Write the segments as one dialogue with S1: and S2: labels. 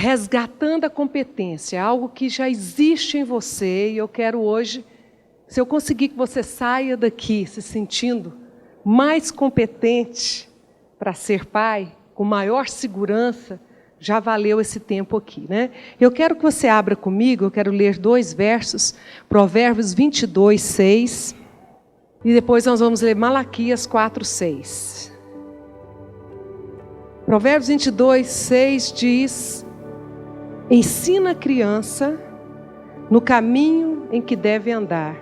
S1: resgatando a competência, algo que já existe em você, e eu quero hoje, se eu conseguir que você saia daqui se sentindo mais competente para ser pai, com maior segurança, já valeu esse tempo aqui, né? Eu quero que você abra comigo, eu quero ler 2 versos, Provérbios 22, 6, e depois nós vamos ler Malaquias 4, 6. Provérbios 22, 6 diz: ensina a criança no caminho em que deve andar,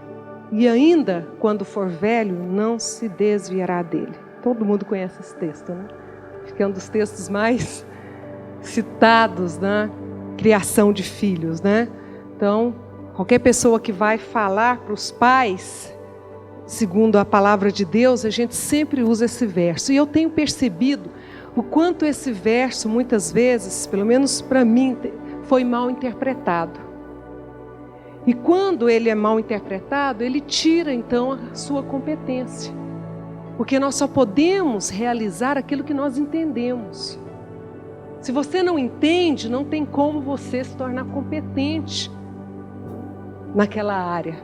S1: e ainda quando for velho, não se desviará dele. Todo mundo conhece esse texto, né? Acho que é um dos textos mais citados na criação de filhos, né? Então, qualquer pessoa que vai falar para os pais, segundo a palavra de Deus, a gente sempre usa esse verso. E eu tenho percebido o quanto esse verso, muitas vezes, pelo menos para mim, foi mal interpretado. E quando ele é mal interpretado, ele tira então a sua competência. Porque nós só podemos realizar aquilo que nós entendemos. Se você não entende, não tem como você se tornar competente naquela área.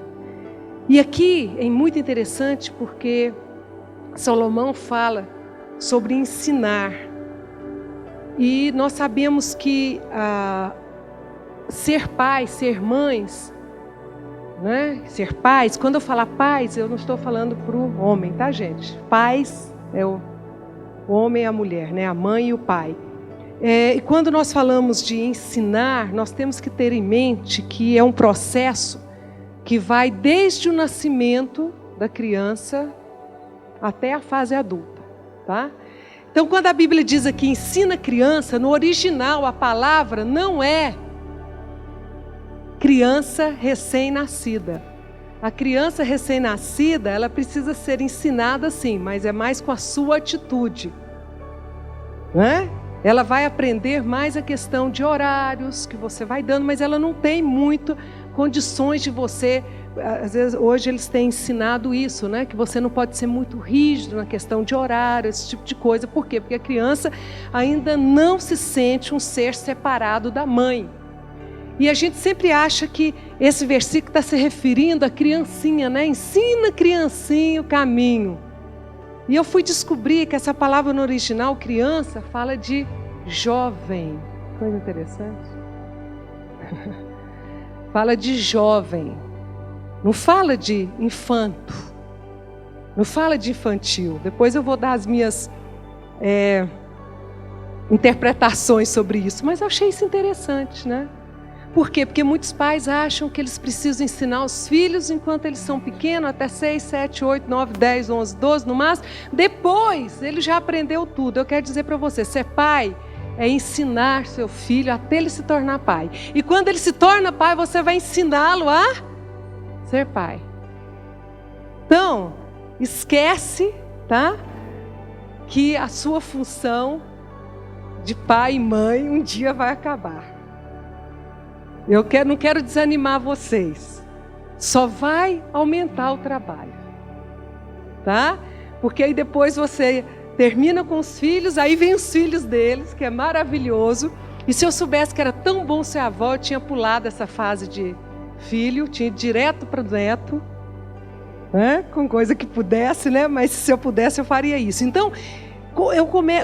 S1: E aqui é muito interessante porque Salomão fala sobre ensinar. E nós sabemos que ser pais, ser mães, né? Ser pais, quando eu falar pais, eu não estou falando para o homem, tá, gente? Pais é o homem e a mulher, né? A mãe e o pai. E quando nós falamos de ensinar, nós temos que ter em mente que é um processo que vai desde o nascimento da criança até a fase adulta, tá? Então, quando a Bíblia diz aqui, ensina a criança, no original a palavra não é criança recém-nascida. A criança recém-nascida, ela precisa ser ensinada sim, mas é mais com a sua atitude, né? Ela vai aprender mais a questão de horários que você vai dando, mas ela não tem muito condições de você. Às vezes, hoje eles têm ensinado isso, né? Que você não pode ser muito rígido na questão de horário, esse tipo de coisa. Por quê? Porque a criança ainda não se sente um ser separado da mãe. E a gente sempre acha que esse versículo está se referindo à criancinha, né? Ensina a criancinha o caminho. E eu fui descobrir que essa palavra no original, criança, fala de jovem. Coisa interessante. Fala de jovem. Não fala de infanto. Não fala de infantil. Depois eu vou dar as minhas interpretações sobre isso. Mas eu achei isso interessante, né? Por quê? Porque muitos pais acham que eles precisam ensinar os filhos enquanto eles são pequenos, até 6, 7, 8, 9, 10, 11, 12 no máximo. Depois, ele já aprendeu tudo. Eu quero dizer para você, ser pai é ensinar seu filho até ele se tornar pai. E quando ele se torna pai, você vai ensiná-lo a ser pai. Então, esquece, tá? Que a sua função de pai e mãe um dia vai acabar. Não quero desanimar vocês. Só vai aumentar o trabalho. Tá? Porque aí depois você termina com os filhos, aí vem os filhos deles, que é maravilhoso. E se eu soubesse que era tão bom ser avó, eu tinha pulado essa fase de filho, tinha ido direto para o neto, né? Com coisa que pudesse, né? Mas se eu pudesse, eu faria isso. Então,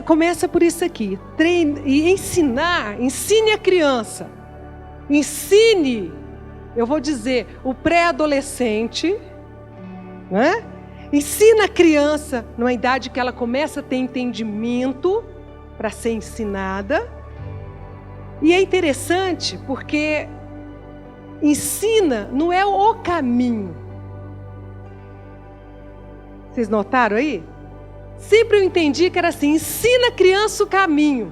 S1: começa por isso aqui. E ensine a criança. Ensine, eu vou dizer, o pré-adolescente, né? Ensina a criança numa idade que ela começa a ter entendimento para ser ensinada. E é interessante porque ensina não é o caminho. Vocês notaram aí? Sempre eu entendi que era assim, ensina a criança o caminho.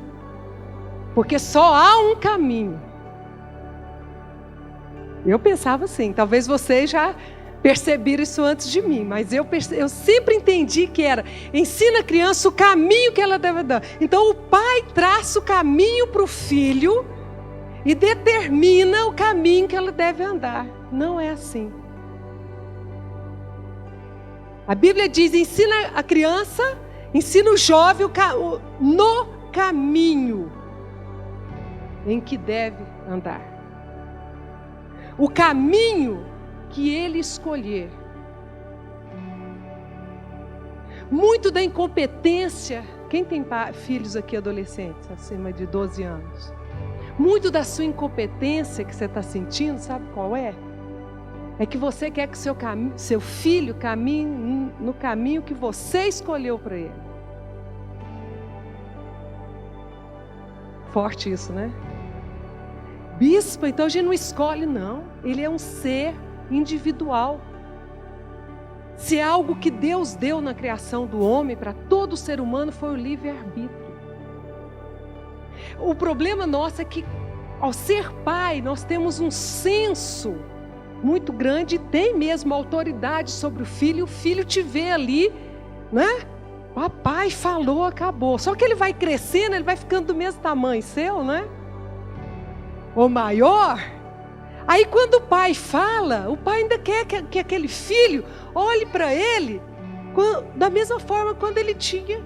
S1: Porque só há um caminho. Eu pensava assim, talvez vocês já perceberam isso antes de mim, mas eu sempre entendi que era, ensina a criança o caminho que ela deve dar. Então o pai traça o caminho para o filho e determina o caminho que ela deve andar. Não é assim. A Bíblia diz, ensina a criança, ensina o jovem no caminho. em que deve andar. O caminho que ele escolher. Muito da incompetência, quem tem filhos aqui adolescentes, acima de 12 anos? Muito da sua incompetência que você está sentindo, sabe qual é? É que você quer que seu filho caminhe no caminho que você escolheu para ele. Forte isso, né? Bispo, então a gente não escolhe, não. Ele é um ser individual. Se é algo que Deus deu na criação do homem para todo ser humano, foi o livre-arbítrio. O problema nosso é que, ao ser pai, nós temos um senso muito grande, tem mesmo autoridade sobre o filho te vê ali, né? Papai falou, acabou. Só que ele vai crescendo, ele vai ficando do mesmo tamanho seu, né? Ou maior. Aí quando o pai fala, o pai ainda quer que aquele filho olhe para ele da mesma forma quando ele tinha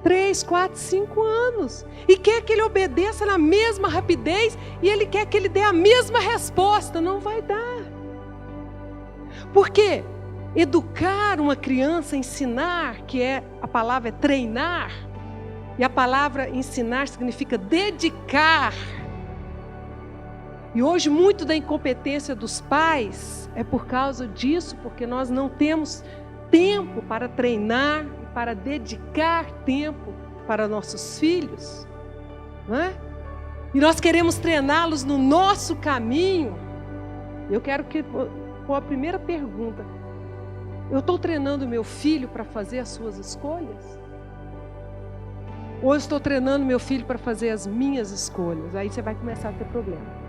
S1: 3, 4, 5 anos. E quer que ele obedeça na mesma rapidez e ele quer que ele dê a mesma resposta. Não vai dar. Por quê? Educar uma criança, ensinar, a palavra é treinar, e a palavra ensinar significa dedicar. E hoje muito da incompetência dos pais é por causa disso, porque nós não temos tempo para treinar e para dedicar tempo para nossos filhos, não é? E nós queremos treiná-los no nosso caminho. Eu quero com a primeira pergunta: eu estou treinando meu filho para fazer as suas escolhas? Ou eu estou treinando meu filho para fazer as minhas escolhas? Aí você vai começar a ter problema.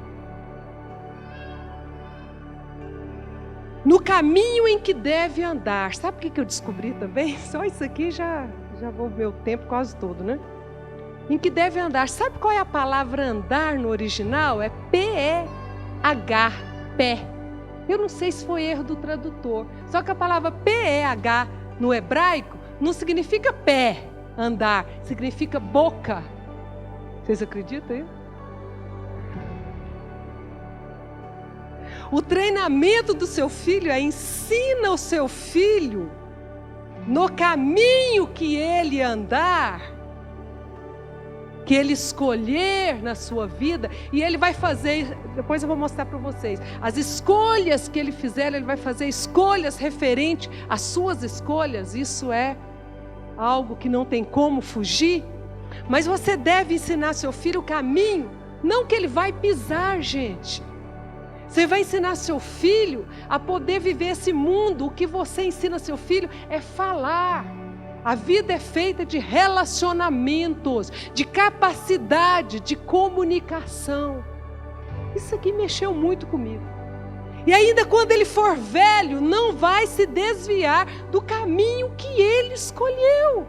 S1: No caminho em que deve andar. Sabe o que eu descobri também? Só isso aqui já vou ver o tempo quase todo, né? Em que deve andar. Sabe qual é a palavra andar no original? É P-E-H, pé. Eu não sei se foi erro do tradutor. Só que a palavra P-E-H no hebraico não significa pé, andar. Significa boca. Vocês acreditam aí? O treinamento do seu filho ensina o seu filho no caminho que ele andar, que ele escolher na sua vida, e ele vai fazer, depois eu vou mostrar para vocês, as escolhas que ele fizer, ele vai fazer escolhas referentes às suas escolhas. Isso é algo que não tem como fugir, mas você deve ensinar seu filho o caminho, não que ele vai pisar, gente. Você vai ensinar seu filho a poder viver esse mundo. O que você ensina seu filho é falar. A vida é feita de relacionamentos, de capacidade, de comunicação. Isso aqui mexeu muito comigo. E ainda quando ele for velho, não vai se desviar do caminho que ele escolheu.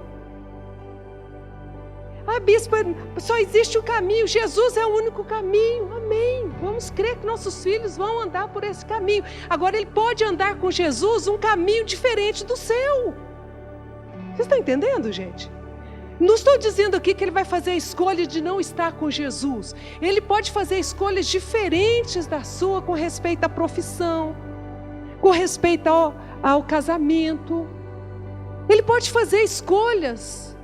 S1: Ah, bispo, só existe um caminho, Jesus é o único caminho, amém. Vamos crer que nossos filhos vão andar por esse caminho. Agora ele pode andar com Jesus um caminho diferente do seu. Vocês estão entendendo, gente? Não estou dizendo aqui que ele vai fazer a escolha de não estar com Jesus. Ele pode fazer escolhas diferentes da sua com respeito à profissão, com respeito ao casamento. Ele pode fazer escolhas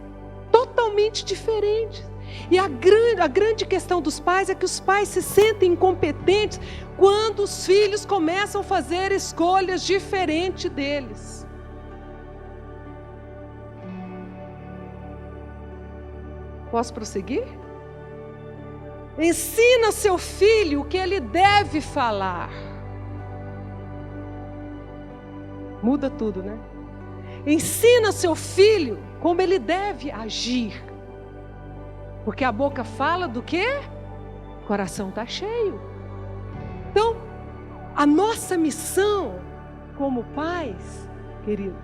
S1: totalmente diferentes. E a grande questão dos pais é que os pais se sentem incompetentes quando os filhos começam a fazer escolhas diferentes deles. Posso prosseguir? Ensina seu filho o que ele deve falar. Muda tudo, né? Ensina seu filho como ele deve agir. Porque a boca fala do quê? O coração está cheio. Então, a nossa missão como pais, querido,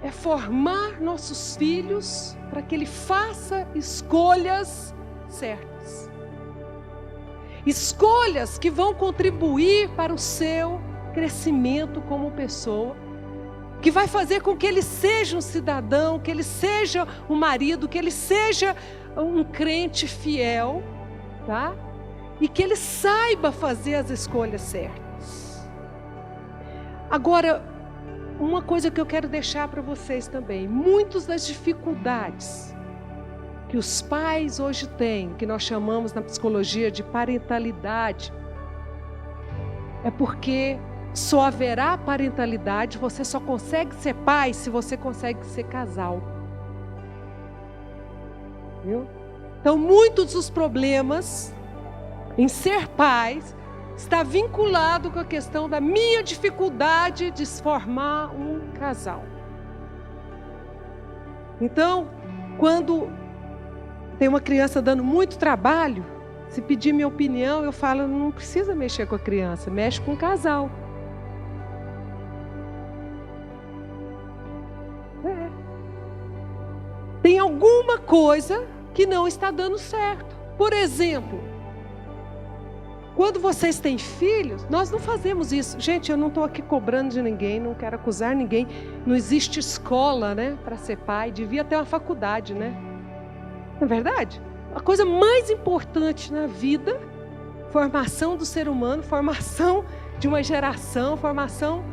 S1: é formar nossos filhos para que ele faça escolhas certas. Escolhas que vão contribuir para o seu crescimento como pessoa, que vai fazer com que ele seja um cidadão, que ele seja um marido, que ele seja um crente fiel, tá? E que ele saiba fazer as escolhas certas. Agora, uma coisa que eu quero deixar para vocês também: muitas das dificuldades que os pais hoje têm, que nós chamamos na psicologia de parentalidade, é porque só haverá parentalidade, você só consegue ser pai se você consegue ser casal. Viu? Então, muitos dos problemas em ser pais está vinculado com a questão da minha dificuldade de formar um casal. Então, quando tem uma criança dando muito trabalho, se pedir minha opinião, eu falo: não precisa mexer com a criança, mexe com o casal. Tem alguma coisa que não está dando certo. Por exemplo, quando vocês têm filhos, nós não fazemos isso. Gente, eu não estou aqui cobrando de ninguém, não quero acusar ninguém. Não existe escola, né, para ser pai. Devia ter uma faculdade, né? Não é verdade? A coisa mais importante na vida, formação do ser humano, formação de uma geração, formação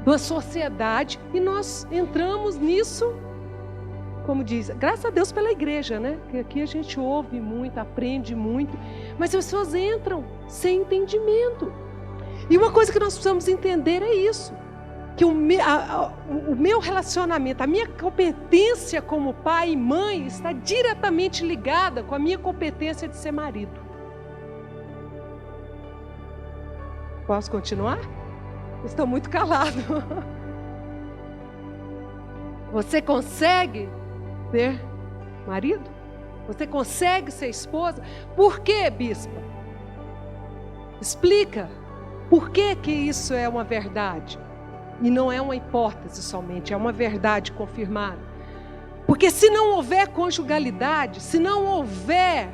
S1: da sociedade. E nós entramos nisso, como diz, graças a Deus pela igreja, né? Que aqui a gente ouve muito, aprende muito, mas as pessoas entram sem entendimento. E uma coisa que nós precisamos entender é isso, que o meu relacionamento, a minha competência como pai e mãe está diretamente ligada com a minha competência de ser marido. Posso continuar? Estou muito calado. Você consegue ser marido? Você consegue ser esposa? Por quê, bispa? Explica. Por que que isso é uma verdade? E não é uma hipótese somente, é uma verdade confirmada. Porque se não houver conjugalidade, se não houver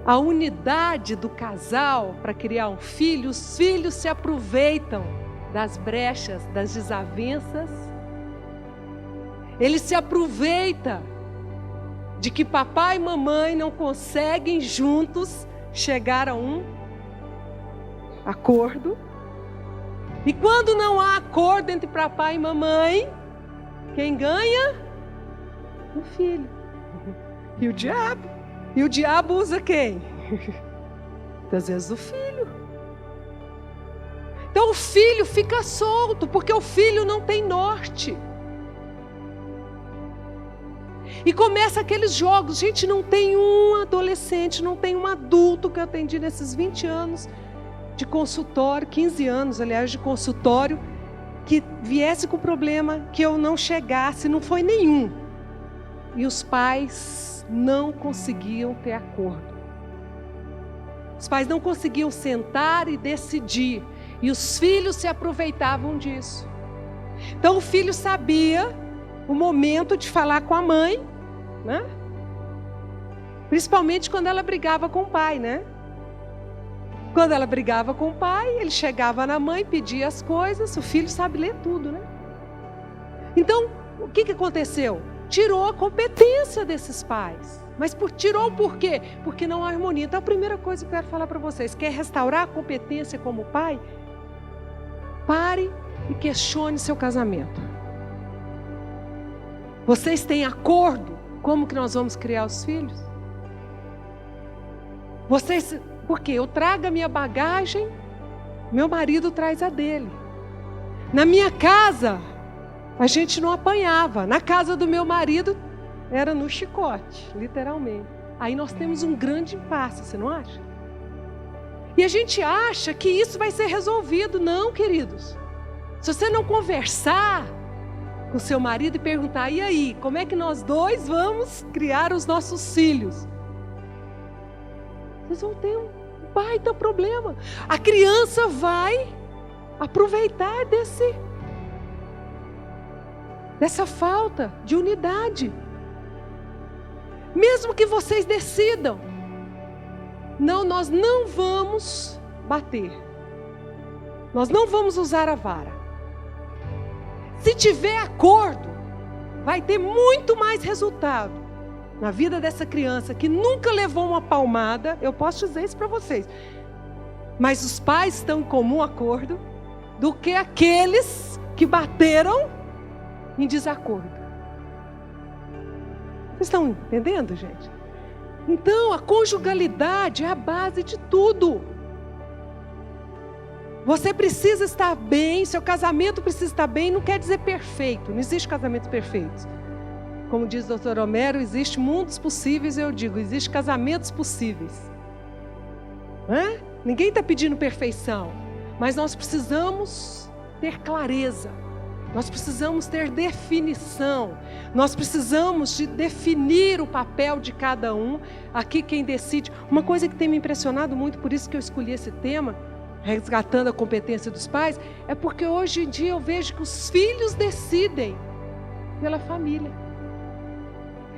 S1: a unidade do casal para criar um filho, os filhos se aproveitam das brechas, das desavenças. Ele se aproveita de que papai e mamãe não conseguem juntos chegar a um acordo. E quando não há acordo entre papai e mamãe, quem ganha? O filho. E o diabo. E o diabo usa quem? Às vezes o filho. Então o filho fica solto, porque o filho não tem norte. E começa aqueles jogos. Gente, não tem um adolescente, não tem um adulto que eu atendi nesses 20 anos de consultório, 15 anos, aliás, de consultório, que viesse com problema, que eu não chegasse, não foi nenhum. E os pais não conseguiam ter acordo. Os pais não conseguiam sentar e decidir. E os filhos se aproveitavam disso. Então o filho sabia o momento de falar com a mãe, né? Principalmente quando ela brigava com o pai, né? Quando ela brigava com o pai, ele chegava na mãe, pedia as coisas, o filho sabe ler tudo, né? Então, o que aconteceu? Tirou a competência desses pais. Mas tirou por quê? Porque não há harmonia. Então, a primeira coisa que eu quero falar para vocês, quer restaurar a competência como pai? Pare e questione seu casamento. Vocês têm acordo? Como que nós vamos criar os filhos? Vocês... Porque eu trago a minha bagagem, meu marido traz a dele. Na minha casa, a gente não apanhava. Na casa do meu marido, era no chicote, literalmente. Aí nós temos um grande impasse, você não acha? E a gente acha que isso vai ser resolvido. Não, queridos. Se você não conversar com seu marido e perguntar: e aí, como é que nós dois vamos criar os nossos filhos? Vocês vão ter um baita problema. A criança vai aproveitar dessa falta de unidade. Mesmo que vocês decidam: não, nós não vamos bater. Nós não vamos usar a vara. Se tiver acordo, vai ter muito mais resultado na vida dessa criança que nunca levou uma palmada, eu posso dizer isso para vocês, mas os pais estão em comum acordo, do que aqueles que bateram em desacordo. Vocês estão entendendo, gente? Então, a conjugalidade é a base de tudo. Você precisa estar bem, seu casamento precisa estar bem, não quer dizer perfeito, não existe casamentos perfeitos. Como diz o Dr. Homero, existe mundos possíveis, eu digo, existe casamentos possíveis. Ninguém está pedindo perfeição, mas nós precisamos ter clareza, nós precisamos ter definição, nós precisamos de definir o papel de cada um. Aqui quem decide, uma coisa que tem me impressionado muito, por isso que eu escolhi esse tema, resgatando a competência dos pais, é porque hoje em dia eu vejo que os filhos decidem pela família.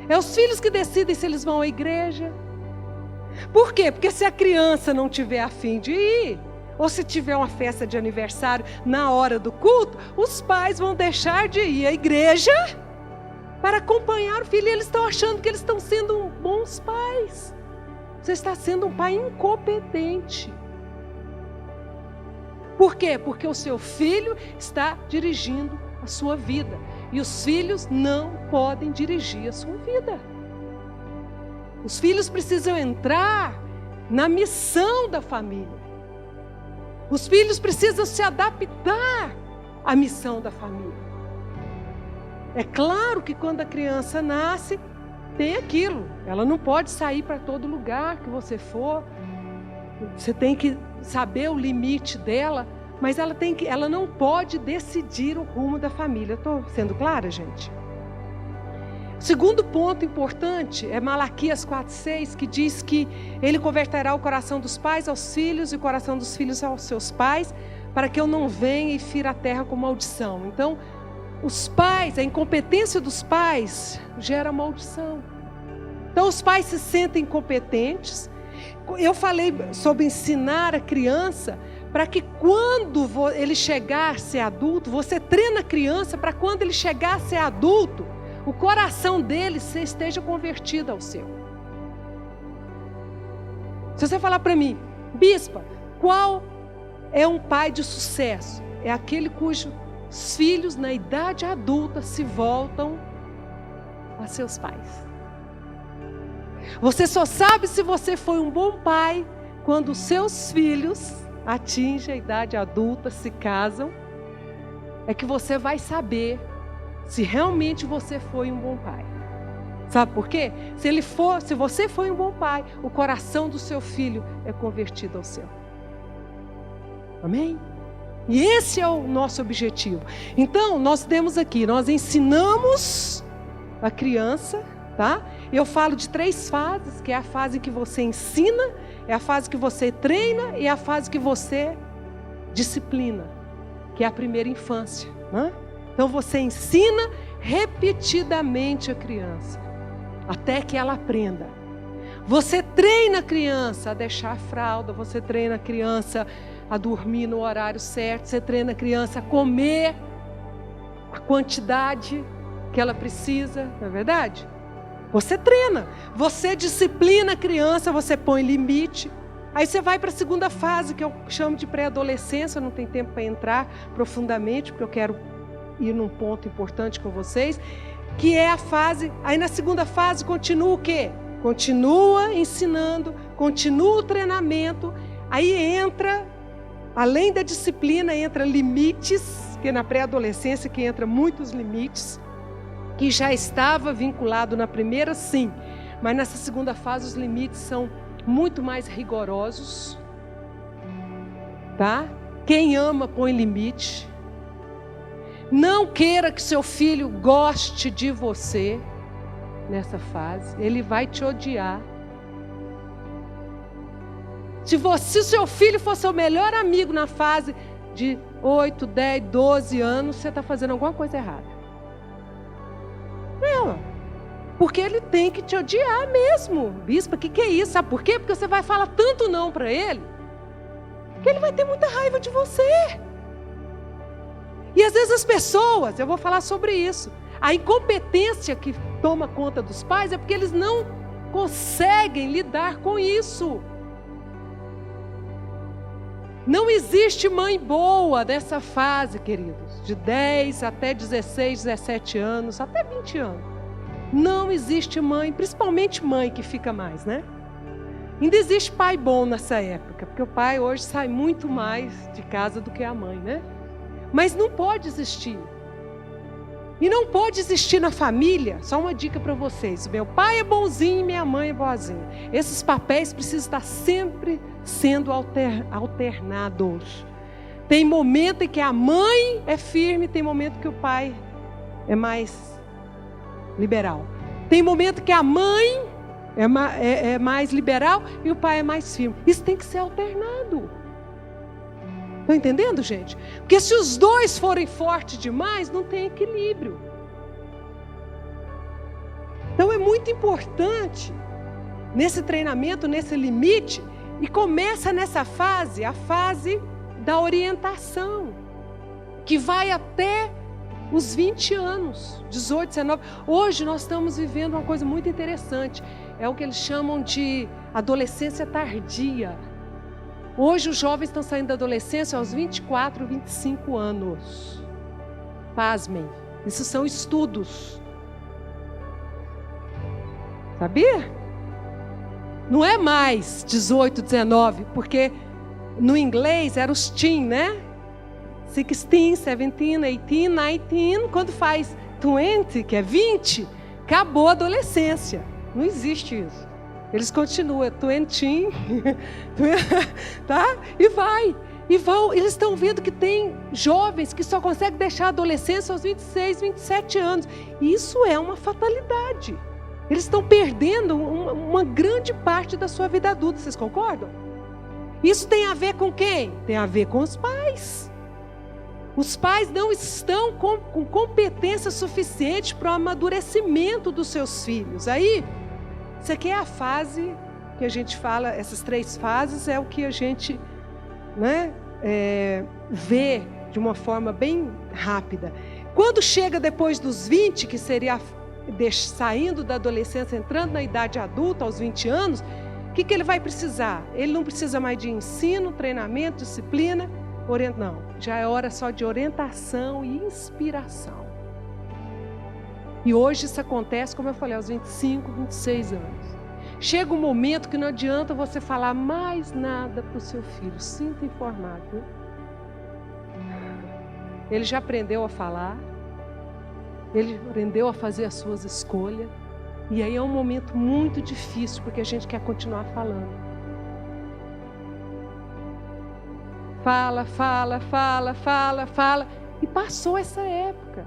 S1: É os filhos que decidem se eles vão à igreja. Por quê? Porque se a criança não tiver a fim de ir, ou se tiver uma festa de aniversário na hora do culto, os pais vão deixar de ir à igreja para acompanhar o filho. E eles estão achando que eles estão sendo bons pais. Você está sendo um pai incompetente. Por quê? Porque o seu filho está dirigindo a sua vida. E os filhos não podem dirigir a sua vida. Os filhos precisam entrar na missão da família. Os filhos precisam se adaptar à missão da família. É claro que quando a criança nasce, tem aquilo. Ela não pode sair para todo lugar que você for. Você tem que saber o limite dela, mas ela não pode decidir o rumo da família. Estou sendo clara, gente? O segundo ponto importante é Malaquias 4,6, que diz que ele converterá o coração dos pais aos filhos e o coração dos filhos aos seus pais, para que eu não venha e fira a terra com maldição. Então, os pais, a incompetência dos pais gera maldição. Então, os pais se sentem incompetentes. Eu falei sobre ensinar a criança para que quando ele chegar a ser adulto, você treina a criança para quando ele chegar a ser adulto, o coração dele esteja convertido ao seu. Se você falar para mim, bispa, qual é um pai de sucesso? É aquele cujos filhos na idade adulta se voltam a seus pais. Você só sabe se você foi um bom pai quando os seus filhos atingem a idade adulta, se casam. É que você vai saber se realmente você foi um bom pai. Sabe por quê? Se você foi um bom pai, o coração do seu filho é convertido ao seu. Amém? E esse é o nosso objetivo. Então, nós temos aqui, nós ensinamos a criança, tá? Eu falo de 3 fases, que é a fase que você ensina, é a fase que você treina e é a fase que você disciplina, que é a primeira infância, né? Então você ensina repetidamente a criança, até que ela aprenda. Você treina a criança a deixar a fralda, você treina a criança a dormir no horário certo, você treina a criança a comer a quantidade que ela precisa, não é verdade? Você treina, você disciplina a criança, você põe limite. Aí você vai para a segunda fase, que eu chamo de pré-adolescência, não tem tempo para entrar profundamente, porque eu quero ir num ponto importante com vocês, que é a fase, aí na segunda fase continua o quê? Continua ensinando, continua o treinamento, aí entra, além da disciplina, entra limites, que na pré-adolescência que entra muitos limites, que já estava vinculado na primeira, sim, mas nessa segunda fase os limites são muito mais rigorosos, tá? Quem ama põe limite. Não queira que seu filho goste de você nessa fase, ele vai te odiar. Se o seu filho for seu melhor amigo na fase de 8, 10, 12 anos, você está fazendo alguma coisa errada. Não, porque ele tem que te odiar mesmo. Bispa, o que é isso? Sabe por quê? Porque você vai falar tanto não para ele, que ele vai ter muita raiva de você. E às vezes as pessoas, eu vou falar sobre isso, a incompetência que toma conta dos pais é porque eles não conseguem lidar com isso. Não existe mãe boa nessa fase, queridos, de 10 até 16, 17 anos, até 20 anos. Não existe mãe, principalmente mãe que fica mais, né? Ainda existe pai bom nessa época, porque o pai hoje sai muito mais de casa do que a mãe, né? Mas não pode existir. E não pode existir na família, só uma dica para vocês, meu pai é bonzinho e minha mãe é boazinha. Esses papéis precisam estar sempre sendo alternados. Tem momento em que a mãe é firme, tem momento que o pai é mais liberal. Tem momento que a mãe é mais liberal e o pai é mais firme. Isso tem que ser alternado. Estão entendendo, gente? Porque se os dois forem fortes demais, não tem equilíbrio. Então é muito importante, nesse treinamento, nesse limite, e começa nessa fase, a fase da orientação, que vai até os 20 anos, 18, 19. Hoje nós estamos vivendo uma coisa muito interessante, é o que eles chamam de adolescência tardia. Hoje os jovens estão saindo da adolescência aos 24, 25 anos. Pasmem, isso são estudos. Sabia? Não é mais 18, 19, porque no inglês era os teen, né? 16, 17, 18, 19, quando faz 20, que é 20, acabou a adolescência. Não existe isso. Eles continuam, 20, tá? E vão, eles estão vendo que tem jovens que só conseguem deixar a adolescência aos 26, 27 anos. E isso é uma fatalidade. Eles estão perdendo uma grande parte da sua vida adulta, vocês concordam? Isso tem a ver com quem? Tem a ver com os pais. Os pais não estão com competência suficiente para o amadurecimento dos seus filhos. Aí, isso aqui é a fase que a gente fala, essas 3 fases é o que a gente, né, vê de uma forma bem rápida. Quando chega depois dos 20, que seria saindo da adolescência, entrando na idade adulta, aos 20 anos, o que ele vai precisar? Ele não precisa mais de ensino, treinamento, disciplina, não. Já é hora só de orientação e inspiração. E hoje isso acontece, como eu falei, aos 25, 26 anos. Chega um momento que não adianta você falar mais nada para o seu filho. Sinta informado. Viu? Ele já aprendeu a falar. Ele aprendeu a fazer as suas escolhas. E aí é um momento muito difícil, porque a gente quer continuar falando. Fala. E passou essa época.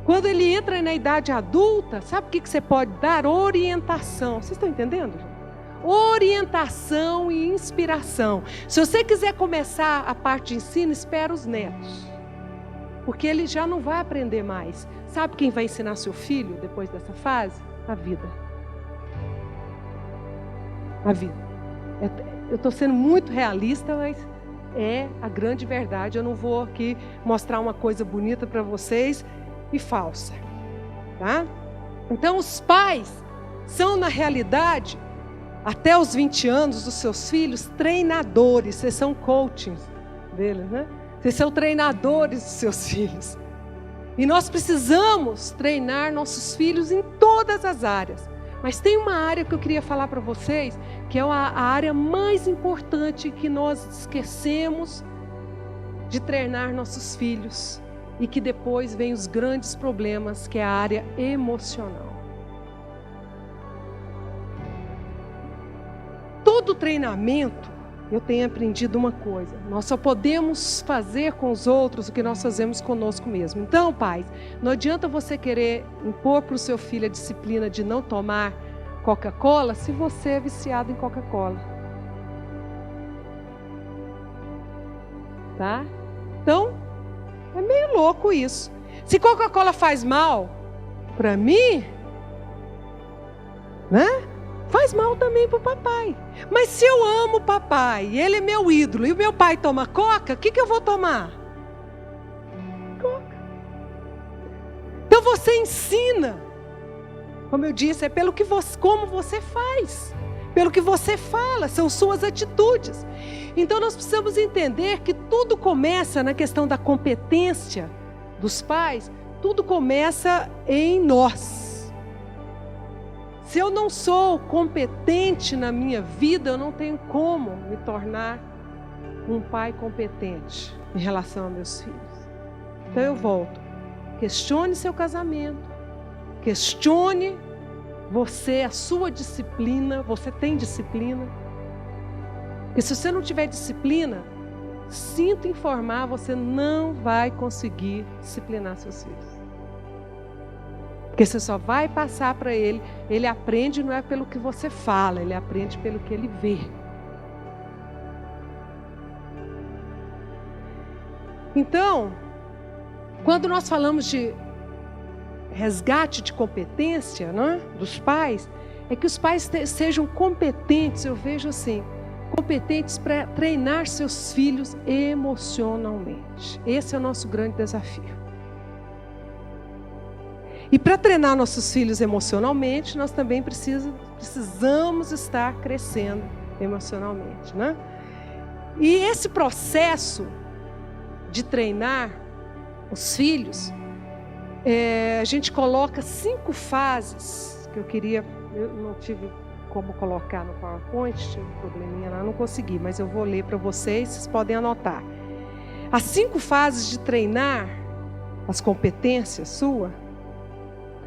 S1: Quando ele entra na idade adulta, sabe o que você pode dar? Orientação. Vocês estão entendendo? Orientação e inspiração. Se você quiser começar a parte de ensino, espera os netos. Porque ele já não vai aprender mais. Sabe quem vai ensinar seu filho depois dessa fase? A vida. A vida. Eu estou sendo muito realista, mas é a grande verdade. Eu não vou aqui mostrar uma coisa bonita para vocês e falsa, tá? Então os pais são, na realidade, até os 20 anos dos seus filhos, treinadores. Vocês são coachings deles, né? Vocês são treinadores dos seus filhos. E nós precisamos treinar nossos filhos em todas as áreas. Mas tem uma área que eu queria falar para vocês, que é a área mais importante, que nós esquecemos de treinar nossos filhos. E que depois vem os grandes problemas, que é a área emocional. Todo treinamento, eu tenho aprendido uma coisa: nós só podemos fazer com os outros o que nós fazemos conosco mesmo. Então, pais, não adianta você querer impor para o seu filho a disciplina de não tomar Coca-Cola se você é viciado em Coca-Cola. Tá? Então, é meio louco isso. Se Coca-Cola faz mal para mim, né? Faz mal também para o papai. Mas se eu amo o papai, ele é meu ídolo, e o meu pai toma Coca, o que eu vou tomar? Coca. Então você ensina Como eu disse, é pelo que como você faz, pelo que você fala, são suas atitudes. Então nós precisamos entender que tudo começa na questão da competência dos pais, tudo começa em nós. Se eu não sou competente na minha vida, eu não tenho como me tornar um pai competente em relação aos meus filhos. Então eu volto. Questione seu casamento. Questione você, a sua disciplina. Você tem disciplina? Porque se você não tiver disciplina, sinto informar, você não vai conseguir disciplinar seus filhos. Porque você só vai passar para ele. Ele aprende não é pelo que você fala, ele aprende pelo que ele vê. Então, quando nós falamos de resgate de competência, né, dos pais, é que os pais sejam competentes, eu vejo assim, competentes para treinar seus filhos emocionalmente. Esse é o nosso grande desafio. E para treinar nossos filhos emocionalmente, nós também precisamos estar crescendo emocionalmente, né? E esse processo de treinar os filhos, a gente coloca 5 fases que eu não tive como colocar no PowerPoint, tive um probleminha lá, não consegui, mas eu vou ler para vocês podem anotar. As 5 fases de treinar as competências suas,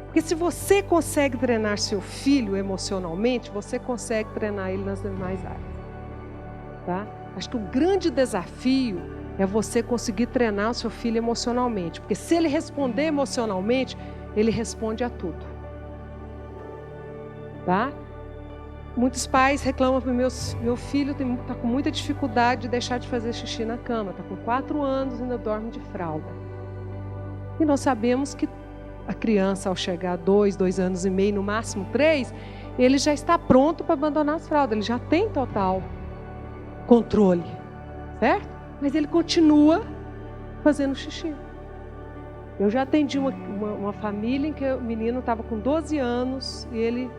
S1: porque se você consegue treinar seu filho emocionalmente, você consegue treinar ele nas demais áreas. Tá? Acho que o grande desafio é você conseguir treinar o seu filho emocionalmente. Porque se ele responder emocionalmente, ele responde a tudo. Tá? Muitos pais reclamam que meu filho está com muita dificuldade de deixar de fazer xixi na cama. Está com 4 anos e ainda dorme de fralda. E nós sabemos que a criança, ao chegar a 2 anos e meio, no máximo 3, ele já está pronto para abandonar as fraldas. Ele já tem total controle, certo? Mas ele continua fazendo xixi. Eu já atendi uma família em que o menino estava com 12 anos e ele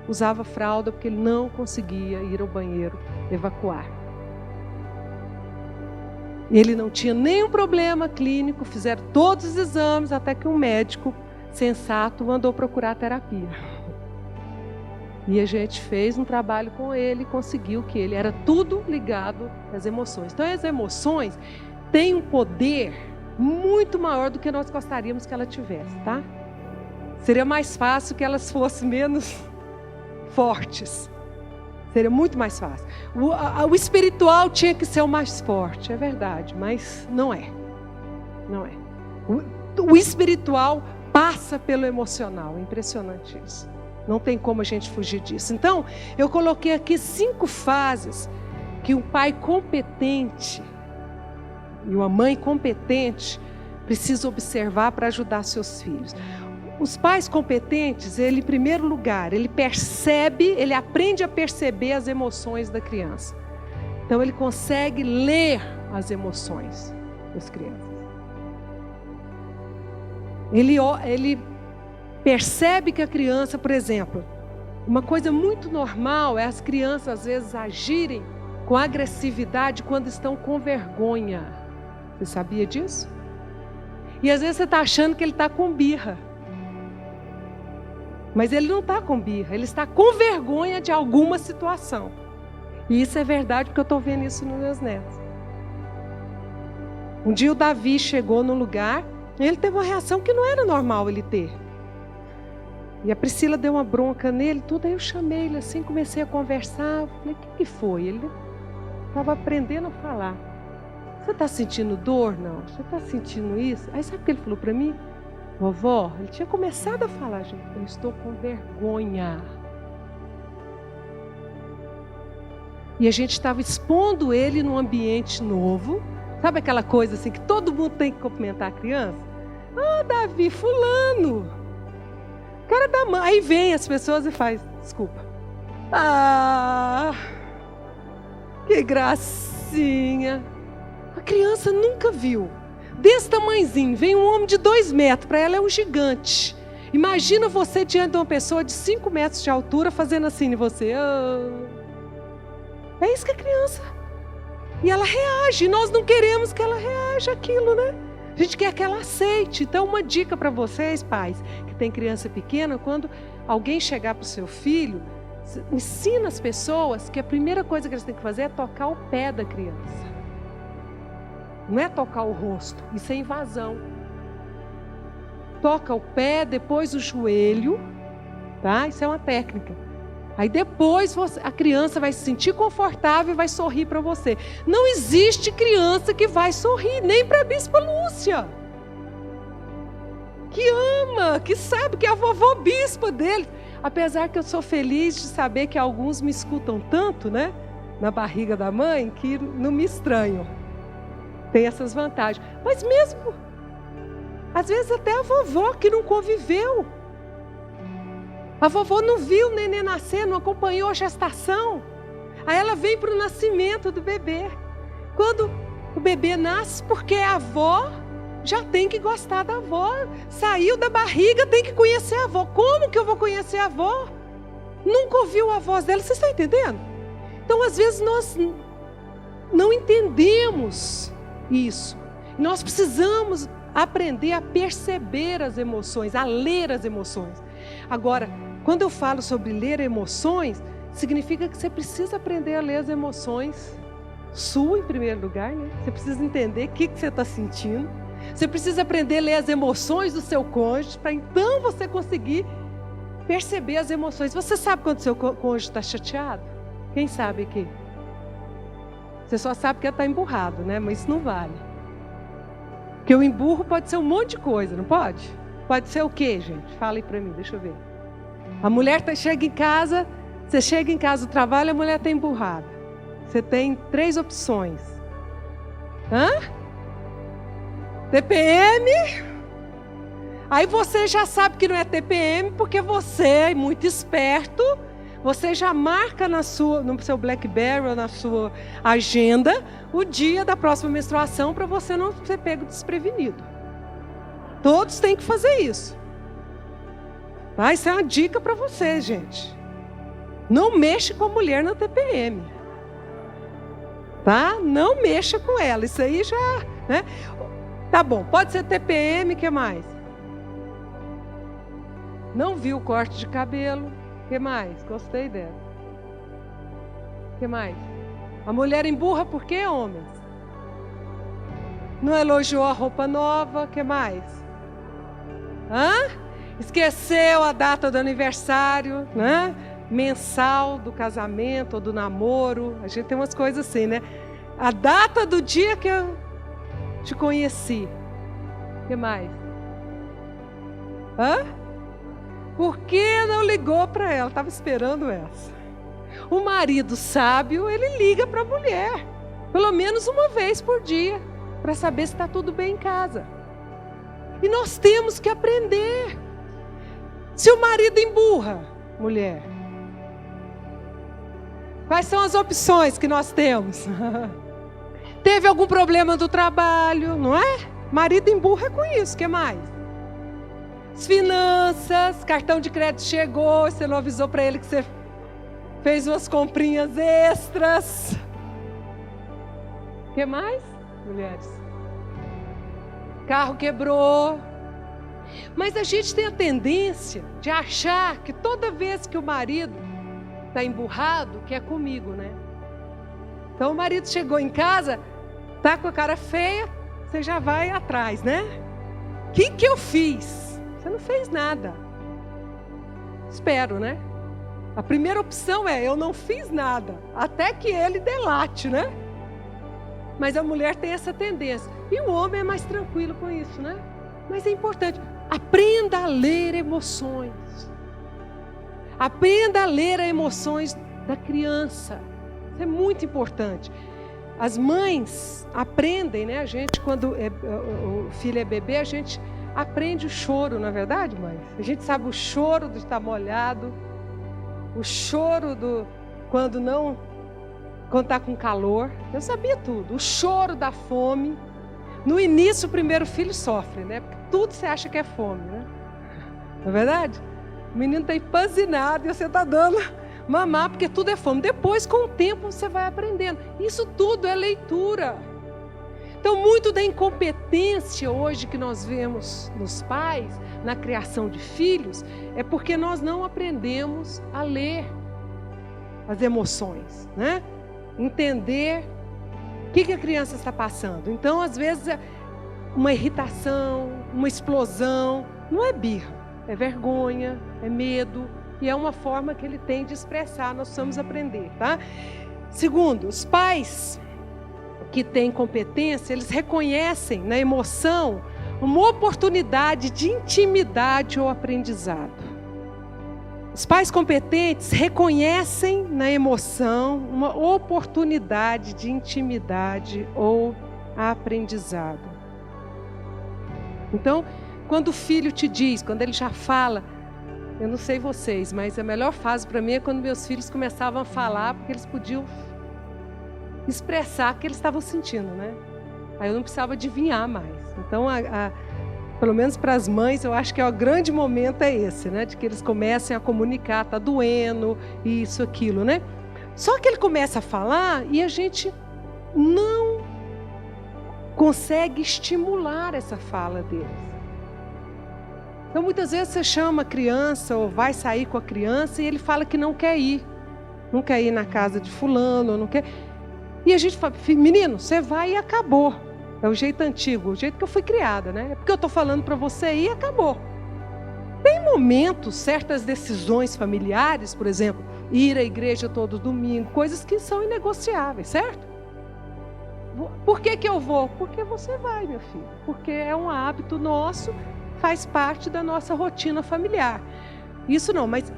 S1: usava fralda porque ele não conseguia ir ao banheiro evacuar. Ele não tinha nenhum problema clínico, fizeram todos os exames, até que um médico sensato mandou procurar terapia. E a gente fez um trabalho com ele e conseguiu que ele era tudo ligado às emoções. Então as emoções têm um poder muito maior do que nós gostaríamos que ela tivesse, tá? Seria mais fácil que elas fossem menos fortes. Seria muito mais fácil. O espiritual tinha que ser o mais forte, é verdade, mas não é. Não é. O espiritual passa pelo emocional, é impressionante isso. Não tem como a gente fugir disso. Então, eu coloquei aqui 5 fases que um pai competente e uma mãe competente precisa observar para ajudar seus filhos. Os pais competentes, em primeiro lugar, ele aprende a perceber as emoções da criança. Então, ele consegue ler as emoções das crianças. Ele percebe que a criança, por exemplo, uma coisa muito normal é as crianças às vezes agirem com agressividade quando estão com vergonha. Você sabia disso? E às vezes você está achando que ele está com birra. Mas ele não está com birra, ele está com vergonha de alguma situação. E isso é verdade porque eu estou vendo isso nos meus netos. Um dia o Davi chegou num lugar e ele teve uma reação que não era normal ele ter. E a Priscila deu uma bronca nele, tudo. Aí eu chamei ele assim, comecei a conversar. Falei, o que foi? Ele estava aprendendo a falar. Você está sentindo dor? Não. Você está sentindo isso? Aí sabe o que ele falou para mim? Vovó, ele tinha começado a falar, gente, eu estou com vergonha. E a gente estava expondo ele num ambiente novo. Sabe aquela coisa assim que todo mundo tem que cumprimentar a criança? Ah, Davi, fulano. Cara da mãe. Aí vem as pessoas e faz, desculpa. Ah, que gracinha. A criança nunca viu. Desse tamanhozinho, vem um homem de 2 metros, para ela é um gigante. Imagina você diante de uma pessoa de 5 metros de altura fazendo assim em você. É isso que é criança. E ela reage. Nós não queremos que ela reaja àquilo, né? A gente quer que ela aceite. Então, uma dica para vocês, pais, que tem criança pequena, quando alguém chegar para o seu filho, ensina as pessoas que a primeira coisa que eles têm que fazer é tocar o pé da criança. Não é tocar o rosto. Isso é invasão. Toca o pé, depois o joelho, tá? Isso é uma técnica. Aí depois a criança vai se sentir confortável e vai sorrir para você. Não existe criança que vai sorrir, nem para a Bispa Lúcia. Que ama, que sabe que é a vovó bispa dele. Apesar que eu sou feliz de saber que alguns me escutam tanto, né? Na barriga da mãe, que não me estranham. Tem essas vantagens. Mas mesmo, às vezes até a vovó que não conviveu. A vovó não viu o neném nascer, não acompanhou a gestação. Aí ela vem para o nascimento do bebê. Quando o bebê nasce, porque a avó já tem que gostar da avó. Saiu da barriga, tem que conhecer a avó. Como que eu vou conhecer a avó? Nunca ouviu a voz dela, vocês estão entendendo? Então, às vezes, nós não entendemos isso. Nós precisamos aprender a perceber as emoções, a ler as emoções. Agora, quando eu falo sobre ler emoções, significa que você precisa aprender a ler as emoções sua em primeiro lugar, né? Você precisa entender o que você está sentindo. Você precisa aprender a ler as emoções do seu cônjuge, para então você conseguir perceber as emoções. Você sabe quando seu cônjuge está chateado? Quem sabe aqui? Você só sabe que ele está emburrado, né? Mas isso não vale. Porque o emburro pode ser um monte de coisa, não pode? Pode ser o quê, gente? Fala aí para mim, deixa eu ver. A mulher chega em casa, você chega em casa do trabalho, a mulher está emburrada. Você tem 3 opções. TPM. Aí você já sabe que não é TPM, porque você é muito esperto. Você já marca no seu BlackBerry ou na sua agenda o dia da próxima menstruação para você não ser pego desprevenido. Todos têm que fazer isso. Tá? Isso é uma dica para você, gente. Não mexa com a mulher na TPM. Tá? Não mexa com ela. Isso aí já... né? Tá bom, pode ser TPM, o que mais? Não viu o corte de cabelo, o que mais? Gostei dela. O que mais? A mulher emburra por quê, homens? Não elogiou a roupa nova, o que mais? Esqueceu a data do aniversário, né? Mensal do casamento ou do namoro. A gente tem umas coisas assim, né? A data do dia que eu te conheci. O que mais? Por que não ligou para ela? Estava esperando essa. O marido sábio, ele liga para a mulher. Pelo menos uma vez por dia. Para saber se está tudo bem em casa. E nós temos que aprender. Se o marido emburra, mulher, quais são as opções que nós temos? Teve algum problema do trabalho, não é? Marido emburra com isso, o que mais? As finanças, cartão de crédito chegou, você não avisou para ele que você fez umas comprinhas extras. O que mais, mulheres? Carro quebrou. Mas a gente tem a tendência de achar que toda vez que o marido está emburrado, que é comigo, né? Então o marido chegou em casa, tá com a cara feia, você já vai atrás, né? O que eu fiz? Você não fez nada. Espero, né? A primeira opção é, eu não fiz nada, até que ele delate, né? Mas a mulher tem essa tendência. E o homem é mais tranquilo com isso, né? Mas é importante, aprenda a ler emoções. Aprenda a ler as emoções da criança. Isso é muito importante. As mães aprendem, né? A gente, quando o filho é bebê, a gente aprende o choro, não é verdade, mãe? A gente sabe o choro de estar molhado, o choro quando está com calor. Eu sabia tudo. O choro da fome. No início, o primeiro filho sofre, né? Porque tudo você acha que é fome, né? Não é verdade? O menino está empanzinado e você está dando mamar, porque tudo é fome. Depois, com o tempo, você vai aprendendo. Isso tudo é leitura. Então, muito da incompetência hoje que nós vemos nos pais, na criação de filhos, é porque nós não aprendemos a ler as emoções, né? Entender o que a criança está passando. Então, às vezes, uma irritação, uma explosão, não é birra, é vergonha, é medo, e é uma forma que ele tem de expressar. Nós precisamos aprender, tá? Segundo, os pais que têm competência, eles reconhecem na emoção uma oportunidade de intimidade ou aprendizado. Os pais competentes reconhecem na emoção uma oportunidade de intimidade ou aprendizado. Então, quando o filho te diz, quando ele já fala, eu não sei vocês, mas a melhor fase para mim é quando meus filhos começavam a falar, porque eles podiam expressar o que eles estavam sentindo, né? Aí eu não precisava adivinhar mais. Então, pelo menos para as mães, eu acho que o grande momento é esse, né? De que eles comecem a comunicar, tá doendo, isso, aquilo, né? Só que ele começa a falar e a gente não consegue estimular essa fala deles. Então, muitas vezes você chama a criança ou vai sair com a criança e ele fala que não quer ir na casa de fulano, não quer. E a gente fala, menino, você vai e acabou. É o jeito antigo, o jeito que eu fui criada, né? É porque eu estou falando para você ir e acabou. Tem momentos, certas decisões familiares, por exemplo, ir à igreja todo domingo, coisas que são inegociáveis, certo? Por que eu vou? Porque você vai, meu filho. Porque é um hábito nosso, faz parte da nossa rotina familiar. Isso não, mas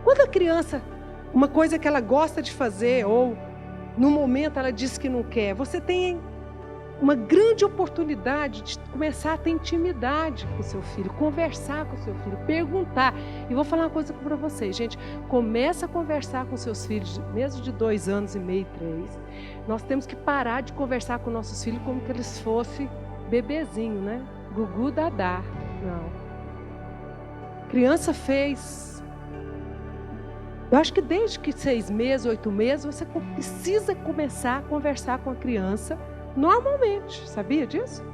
S1: quando a criança, uma coisa que ela gosta de fazer, ou no momento ela diz que não quer, você tem uma grande oportunidade de começar a ter intimidade com o seu filho, conversar com o seu filho, perguntar. E vou falar uma coisa para vocês, gente. Começa a conversar com seus filhos, mesmo de 2 anos e meio, 3. Nós temos que parar de conversar com nossos filhos como que eles fossem bebezinho, né? Gugu, dadá. Não. Criança fez... Eu acho que desde que 6 meses, 8 meses, você precisa começar a conversar com a criança normalmente, sabia disso?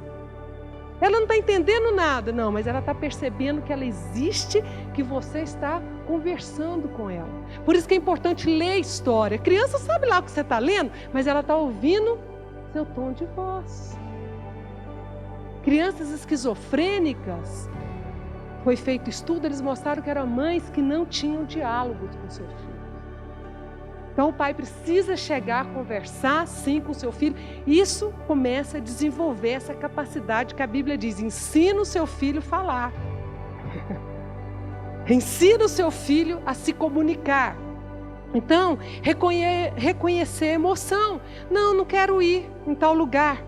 S1: Ela não está entendendo nada, não, mas ela está percebendo que ela existe, que você está conversando com ela. Por isso que é importante ler história. A criança sabe lá o que você está lendo, mas ela está ouvindo seu tom de voz. Crianças esquizofrênicas, foi feito estudo, eles mostraram que eram mães que não tinham diálogos com seus filhos. Então o pai precisa chegar a conversar sim com o seu filho. Isso começa a desenvolver essa capacidade que a Bíblia diz, ensina o seu filho a falar. Ensina o seu filho a se comunicar. Então, reconhecer a emoção. Não quero ir em tal lugar.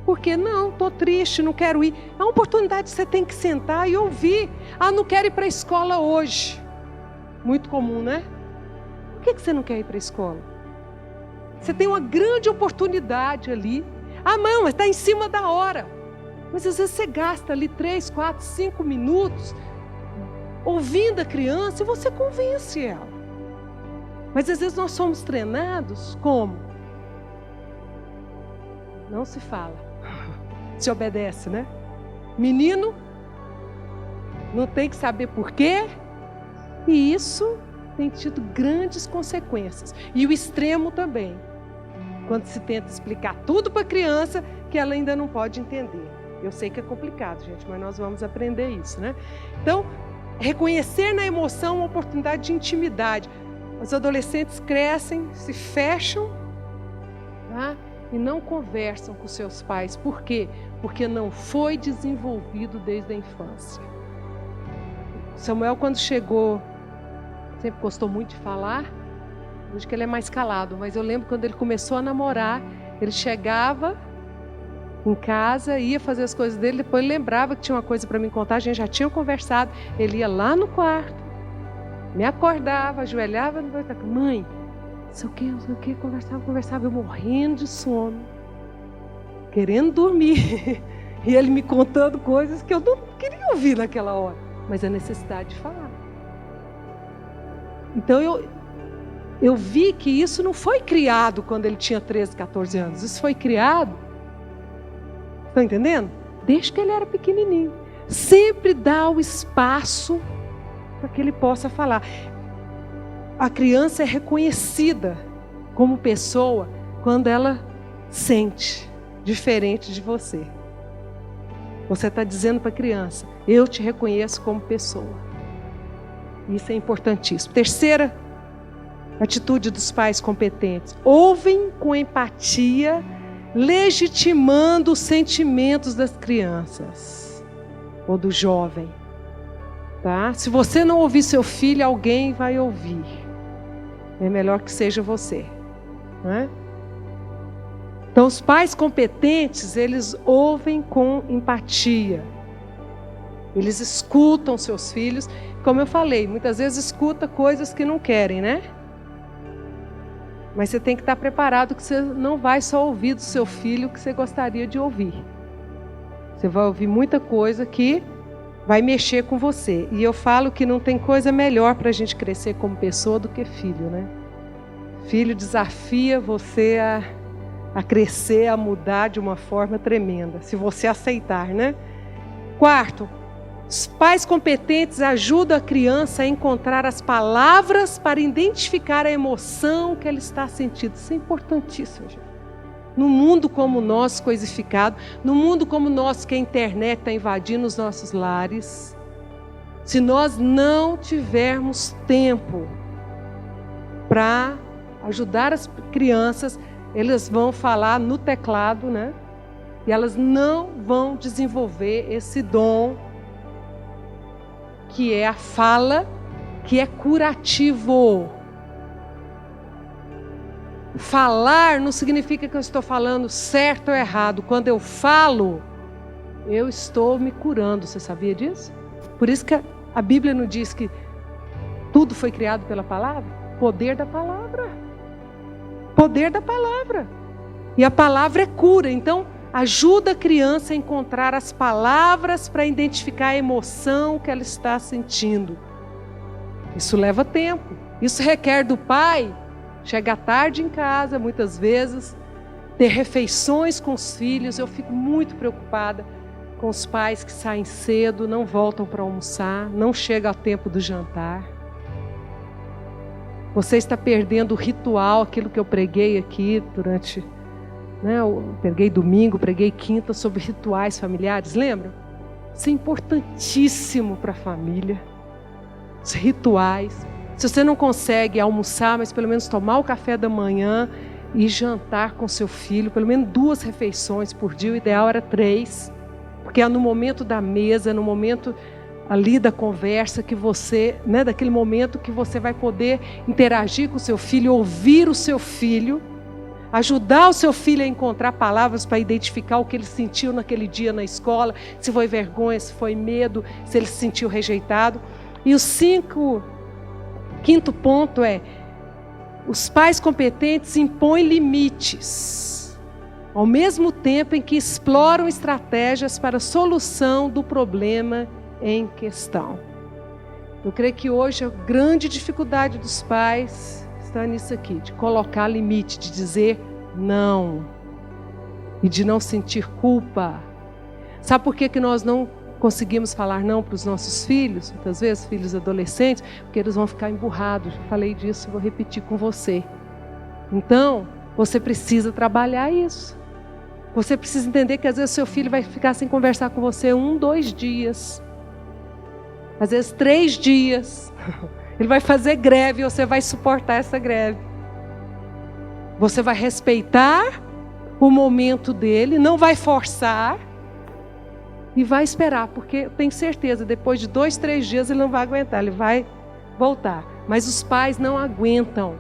S1: Por quê? Não, estou triste, não quero ir. É uma oportunidade que você tem que sentar e ouvir. Não quero ir para a escola hoje. Muito comum, né? Por que você não quer ir para a escola? Você tem uma grande oportunidade ali. Mãe, mas está em cima da hora. Mas às vezes você gasta ali 3, 4, 5 minutos ouvindo a criança e você convence ela. Mas às vezes nós somos treinados como? Não se fala. Se obedece, né? Menino não tem que saber por quê. E isso tem tido grandes consequências. E o extremo também. Quando se tenta explicar tudo para a criança que ela ainda não pode entender. Eu sei que é complicado, gente, mas nós vamos aprender isso, né? Então, reconhecer na emoção uma oportunidade de intimidade. Os adolescentes crescem, se fecham, tá? E não conversam com seus pais. Por quê? Porque não foi desenvolvido desde a infância. Samuel, quando chegou, sempre gostou muito de falar. Hoje que ele é mais calado, mas eu lembro quando ele começou a namorar, ele chegava em casa, ia fazer as coisas dele, depois ele lembrava que tinha uma coisa para me contar, a gente já tinha conversado, ele ia lá no quarto, me acordava, ajoelhava no quarto, mãe, não sei o que, conversava, eu morrendo de sono, querendo dormir, e ele me contando coisas que eu não queria ouvir naquela hora. mas a necessidade de falar. Então eu vi que isso não foi criado quando ele tinha 13, 14 anos. Isso foi criado, estão entendendo? Desde que ele era pequenininho. Sempre dá o espaço para que ele possa falar. A criança é reconhecida como pessoa quando ela sente diferente de você. Você está dizendo para a criança, eu te reconheço como pessoa. Isso é importantíssimo. Terceira atitude dos pais competentes. Ouvem com empatia, legitimando os sentimentos das crianças ou do jovem. Tá? Se você não ouvir seu filho, alguém vai ouvir. É melhor que seja você. Não é? Então, os pais competentes, eles ouvem com empatia. Eles escutam seus filhos. Como eu falei, muitas vezes escuta coisas que não querem, né? Mas você tem que estar preparado que você não vai só ouvir do seu filho o que você gostaria de ouvir. Você vai ouvir muita coisa que vai mexer com você. E eu falo que não tem coisa melhor para a gente crescer como pessoa do que filho, né? Filho desafia você a crescer, a mudar de uma forma tremenda, se você aceitar, né? Quarto, os pais competentes ajudam a criança a encontrar as palavras para identificar a emoção que ela está sentindo. Isso é importantíssimo, gente. Num mundo como o nosso, coisificado, num mundo como o nosso, que a internet está invadindo os nossos lares, se nós não tivermos tempo para ajudar as crianças, elas vão falar no teclado, né? E elas não vão desenvolver esse dom que é a fala, que é curativo. Falar não significa que eu estou falando certo ou errado. Quando eu falo, eu estou me curando. Você sabia disso? Por isso que a Bíblia não diz que tudo foi criado pela palavra? Poder da palavra. Poder da palavra. E a palavra é cura. Então, ajuda a criança a encontrar as palavras para identificar a emoção que ela está sentindo. Isso leva tempo. Isso requer do pai chegar tarde em casa, muitas vezes, ter refeições com os filhos. Eu fico muito preocupada com os pais que saem cedo, não voltam para almoçar, não chega ao tempo do jantar. Você está perdendo o ritual, aquilo que eu preguei aqui durante... Eu preguei domingo, preguei quinta sobre rituais familiares, lembra? Isso é importantíssimo para a família. Os rituais. Se você não consegue almoçar, mas pelo menos tomar o café da manhã e jantar com seu filho, pelo menos 2 refeições por dia, o ideal era 3, porque é no momento da mesa, no momento ali da conversa que você, daquele momento que você vai poder interagir com o seu filho, ouvir o seu filho, ajudar o seu filho a encontrar palavras para identificar o que ele sentiu naquele dia na escola, se foi vergonha, se foi medo, se ele se sentiu rejeitado. E o quinto ponto é, os pais competentes impõem limites, ao mesmo tempo em que exploram estratégias para a solução do problema em questão. Eu creio que hoje a grande dificuldade dos pais está nisso aqui, de colocar limite, de dizer não e de não sentir culpa. Sabe por que nós não conseguimos falar não para os nossos filhos, muitas vezes filhos adolescentes? Porque eles vão ficar emburrados. Já falei disso, vou repetir com você. Então, você precisa trabalhar isso. Você precisa entender que às vezes seu filho vai ficar sem conversar com você 1, 2 dias. Às vezes 3 dias. Ele vai fazer greve e você vai suportar essa greve. Você vai respeitar o momento dele, não vai forçar e vai esperar, porque eu tenho certeza, depois de 2, 3 dias ele não vai aguentar, ele vai voltar. Mas os pais não aguentam.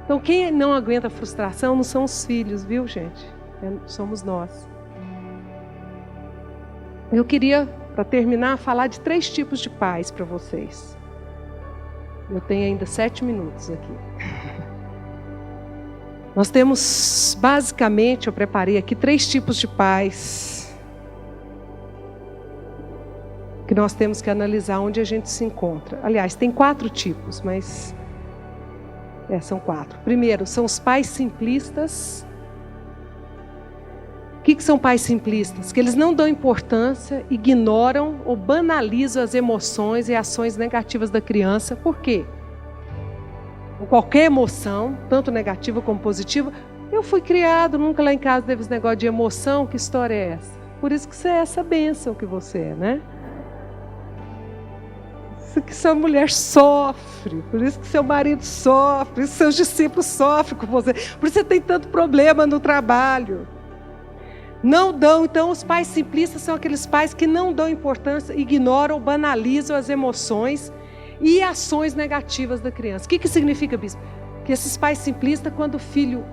S1: Então quem não aguenta a frustração não são os filhos, viu, gente? Somos nós. Eu queria, para terminar, falar de 3 tipos de pais para vocês. Eu tenho ainda 7 minutos aqui. Nós temos, basicamente, eu preparei aqui 3 tipos de pais. que nós temos que analisar onde a gente se encontra. Aliás, tem 4 tipos, mas são 4. Primeiro, são os pais simplistas. O que são pais simplistas? Que eles não dão importância, ignoram ou banalizam as emoções e ações negativas da criança. Por quê? Qualquer emoção, tanto negativa como positiva. Eu fui criado, nunca lá em casa teve esse negócio de emoção. Que história é essa? Por isso que você é essa bênção que você é, né? Por isso que sua mulher sofre, por isso que seu marido sofre, por isso que seus discípulos sofrem com você, por isso você tem tanto problema no trabalho. Não dão, então os pais simplistas são aqueles pais que não dão importância, ignoram, banalizam as emoções e ações negativas da criança. O que significa, bispo? Que esses pais simplistas, quando o filho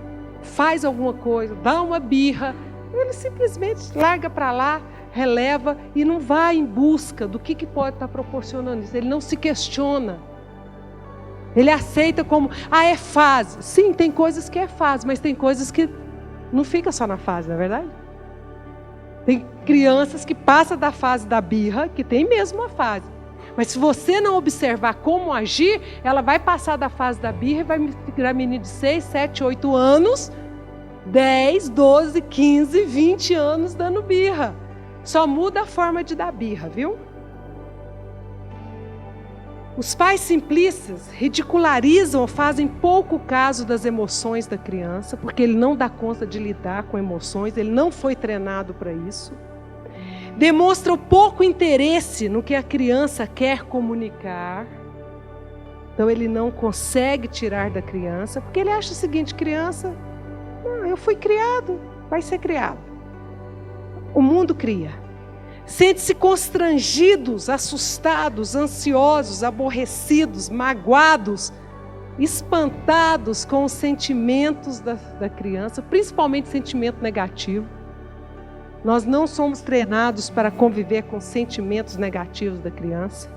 S1: faz alguma coisa, dá uma birra, ele simplesmente larga para lá, releva e não vai em busca do que pode estar proporcionando isso. Ele não se questiona. Ele aceita como, é fase. Sim, tem coisas que é fase, mas tem coisas que não fica só na fase, não é verdade? Tem crianças que passam da fase da birra, que tem mesmo uma fase. Mas se você não observar como agir, ela vai passar da fase da birra e vai virar menino de 6, 7, 8 anos, 10, 12, 15, 20 anos dando birra. Só muda a forma de dar birra, viu? Os pais simplistas ridicularizam ou fazem pouco caso das emoções da criança, porque ele não dá conta de lidar com emoções, ele não foi treinado para isso. Demonstram pouco interesse no que a criança quer comunicar. Então ele não consegue tirar da criança, porque ele acha o seguinte: criança, eu fui criado, vai ser criado. O mundo cria. Sente-se constrangidos, assustados, ansiosos, aborrecidos, magoados, espantados com os sentimentos da criança, principalmente sentimento negativo. Nós não somos treinados para conviver com sentimentos negativos da criança.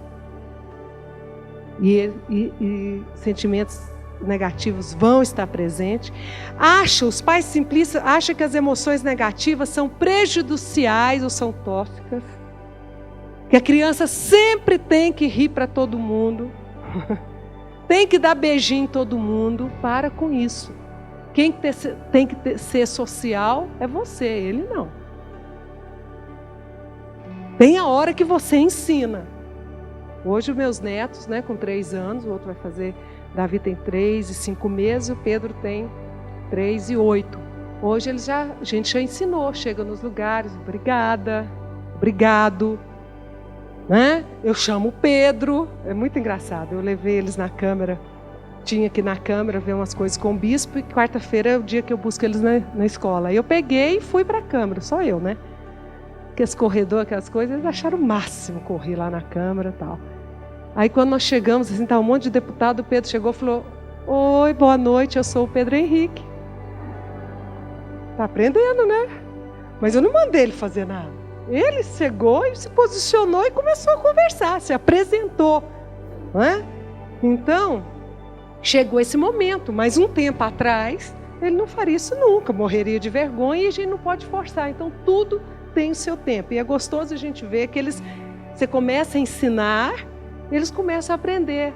S1: E sentimentos negativos vão estar presentes. Os pais simplistas acham que as emoções negativas são prejudiciais ou são tóxicas. Que a criança sempre tem que rir para todo mundo. Tem que dar beijinho em todo mundo. Para com isso. Quem tem que ser social é você, ele não. Tem a hora que você ensina. Hoje os meus netos, com 3 anos, o outro vai fazer... Davi tem 3 e 5 meses, o Pedro tem 3 e 8. Hoje a gente já ensinou, chega nos lugares, obrigada, obrigado. Eu chamo o Pedro, é muito engraçado. Eu levei eles na câmara, tinha que ir na câmara ver umas coisas com o bispo, e quarta-feira é o dia que eu busco eles na escola. Aí eu peguei e fui para a câmara, só eu, Aqueles corredores, aquelas coisas, eles acharam o máximo correr lá na câmara e tal. Aí quando nós chegamos, assim, tá um monte de deputado, o Pedro chegou e falou: oi, boa noite, eu sou o Pedro Henrique. Tá aprendendo, Mas eu não mandei ele fazer nada. Ele chegou e se posicionou e começou a conversar, se apresentou. Então, chegou esse momento, mas um tempo atrás, ele não faria isso nunca, morreria de vergonha e a gente não pode forçar. Então, tudo tem o seu tempo. E é gostoso a gente ver que você começa a ensinar, eles começam a aprender.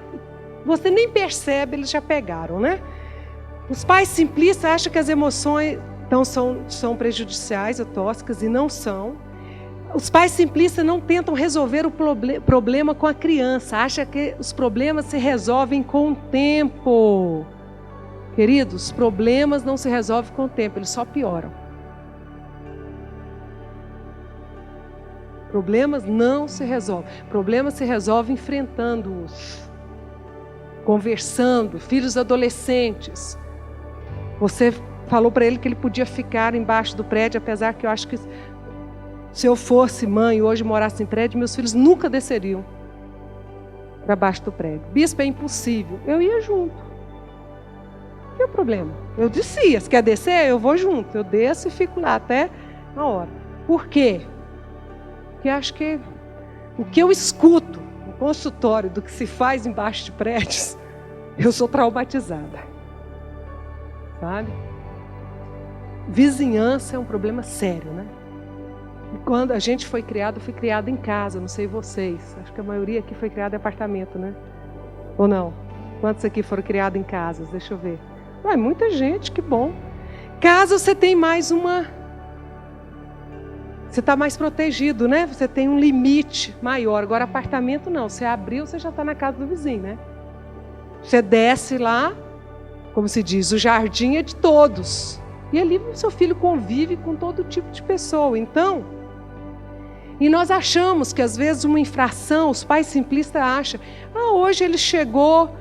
S1: Você nem percebe, eles já pegaram, Os pais simplistas acham que as emoções são prejudiciais ou tóxicas, e não são. Os pais simplistas não tentam resolver o problema com a criança, acham que os problemas se resolvem com o tempo. Queridos, os problemas não se resolvem com o tempo, eles só pioram. Problemas não se resolvem. Problemas se resolvem enfrentando-os. Conversando. Filhos adolescentes. Você falou para ele que ele podia ficar embaixo do prédio, apesar que eu acho que se eu fosse mãe e hoje morasse em prédio, meus filhos nunca desceriam para baixo do prédio. Bispo, é impossível. Eu ia junto. Não tem problema. Eu descia. Se quer descer, eu vou junto. Eu desço e fico lá até a hora. Por quê? Porque acho que o que eu escuto no consultório do que se faz embaixo de prédios, eu sou traumatizada. Sabe? Vizinhança é um problema sério, Quando a gente foi criado, eu fui criado em casa, não sei vocês. Acho que a maioria aqui foi criada em apartamento, né? Ou não? Quantos aqui foram criados em casas? Deixa eu ver. Muita gente, que bom. Casa você tem mais uma... Você está mais protegido, né? Você tem um limite maior. Agora, apartamento não. Você abriu, você já está na casa do vizinho, né? Você desce lá, como se diz, o jardim é de todos. E ali o seu filho convive com todo tipo de pessoa. Então, e nós achamos que às vezes uma infração, os pais simplistas acham, hoje ele chegou,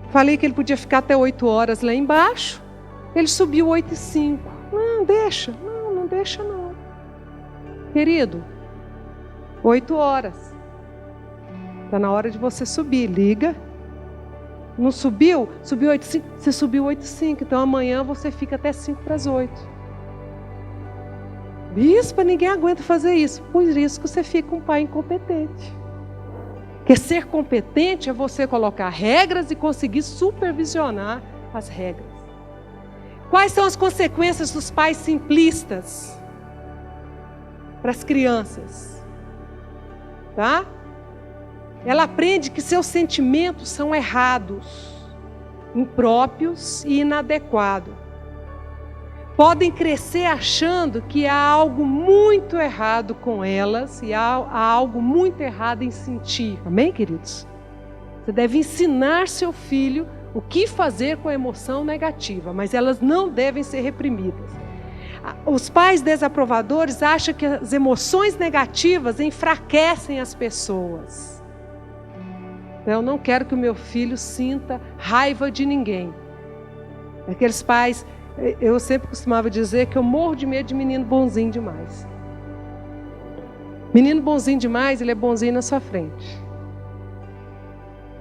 S1: falei que ele podia ficar até 8 horas lá embaixo, ele subiu 8h05. Não, deixa. Não deixa não. Querido, 8 horas. Está na hora de você subir, liga. Não subiu? Subiu 8h05, você subiu 8h05, então amanhã você fica até 7:55. Bispa, ninguém aguenta fazer isso. Por isso que você fica um pai incompetente. Porque ser competente é você colocar regras e conseguir supervisionar as regras. Quais são as consequências dos pais simplistas para as crianças? Tá? Ela aprende que seus sentimentos são errados, impróprios e inadequados. Podem crescer achando que há algo muito errado com elas e há algo muito errado em sentir. Amém, queridos? Você deve ensinar seu filho o que fazer com a emoção negativa, mas elas não devem ser reprimidas. Os pais desaprovadores acham que as emoções negativas enfraquecem as pessoas. Então, eu não quero que o meu filho sinta raiva de ninguém. Aqueles pais, eu sempre costumava dizer que eu morro de medo de menino bonzinho demais. Menino bonzinho demais, ele é bonzinho na sua frente.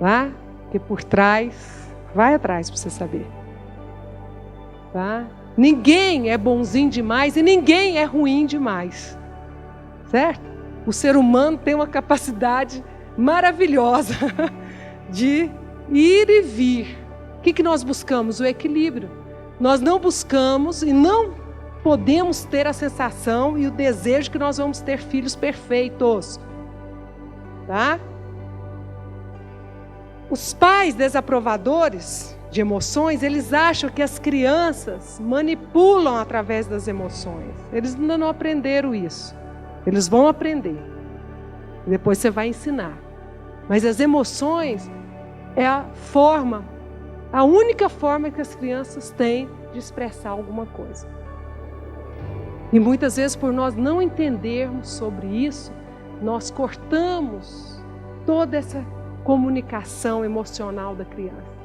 S1: Tá? Porque por trás, vai atrás para você saber. Tá? Ninguém é bonzinho demais e ninguém é ruim demais. Certo? O ser humano tem uma capacidade maravilhosa de ir e vir. O que nós buscamos? O equilíbrio. Nós não buscamos e não podemos ter a sensação e o desejo que nós vamos ter filhos perfeitos. Tá? Os pais desaprovadores de emoções, eles acham que as crianças manipulam através das emoções. Eles ainda não aprenderam isso. Eles vão aprender. Depois você vai ensinar. Mas as emoções é a única forma que as crianças têm de expressar alguma coisa. E muitas vezes, por nós não entendermos sobre isso, nós cortamos toda essa comunicação emocional da criança.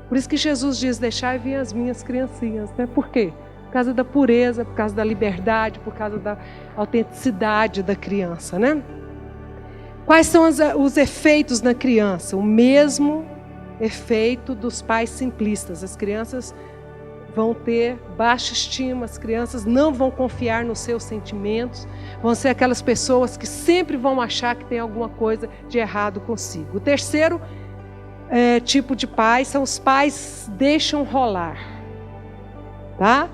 S1: Por isso que Jesus diz, deixai vir as minhas criancinhas, né? Por quê? Por causa da pureza, por causa da liberdade, por causa da autenticidade da criança, né? Quais são os efeitos na criança? O mesmo efeito dos pais simplistas. As crianças vão ter baixa estima, as crianças não vão confiar nos seus sentimentos, vão ser aquelas pessoas que sempre vão achar que tem alguma coisa de errado consigo. O terceiro tipo de pais são os pais deixam rolar, tá?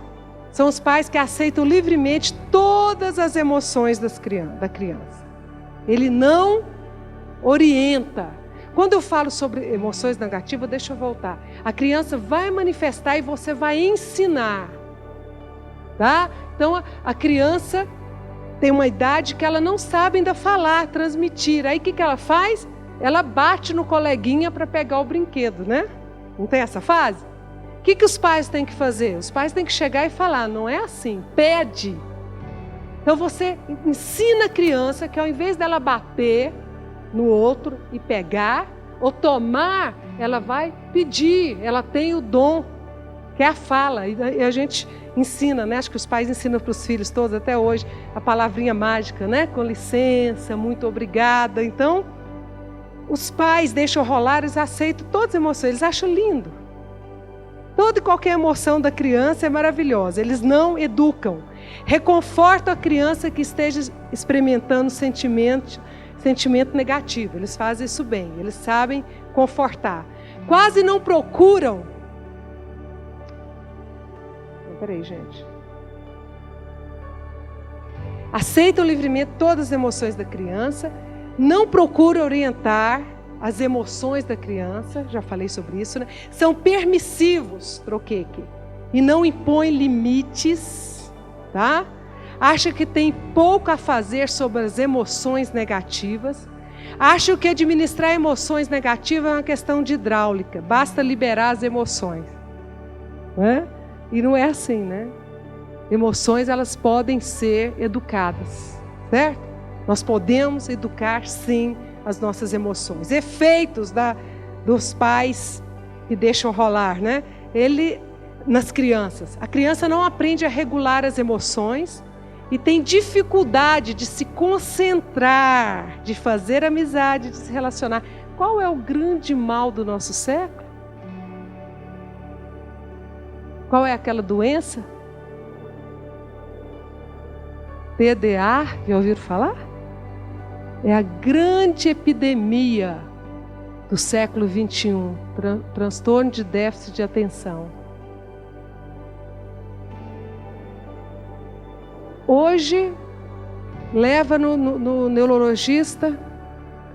S1: São os pais que aceitam livremente todas as emoções da criança. Ele não orienta. Quando eu falo sobre emoções negativas, deixa eu voltar. A criança vai manifestar e você vai ensinar. Tá? Então, a criança tem uma idade que ela não sabe ainda falar, transmitir. Aí o que ela faz? Ela bate no coleguinha para pegar o brinquedo, né? Não tem essa fase? O que os pais têm que fazer? Os pais têm que chegar e falar, não é assim, pede. Então você ensina a criança que ao invés dela bater no outro e pegar, ou tomar, ela vai pedir, ela tem o dom, que é a fala. E a gente ensina, né? Acho que os pais ensinam para os filhos todos até hoje, a palavrinha mágica, né? Com licença, muito obrigada. Então, os pais deixam rolar, eles aceitam todas as emoções, eles acham lindo. Toda e qualquer emoção da criança é maravilhosa, eles não educam. Reconfortam a criança que esteja experimentando sentimento negativo. Eles fazem isso bem, eles sabem confortar. Quase não procuram. Peraí, gente. aceitam livremente todas as emoções da criança, não procuram orientar as emoções da criança, já falei sobre isso, né? São permissivos, troquei aqui, e não impõem limites, tá? Acham que tem pouco a fazer sobre as emoções negativas, acham que administrar emoções negativas é uma questão de hidráulica, basta liberar as emoções, né? E não é assim, né? Emoções, elas podem ser educadas, certo? Nós podemos educar, sim, as nossas emoções. Efeitos dos pais que deixam rolar, né? Nas crianças. A criança não aprende a regular as emoções e tem dificuldade de se concentrar, de fazer amizade, de se relacionar. Qual é o grande mal do nosso século? Qual é aquela doença? TDA, já ouviram falar? É a grande epidemia do século XXI, transtorno de déficit de atenção. Hoje, leva no neurologista,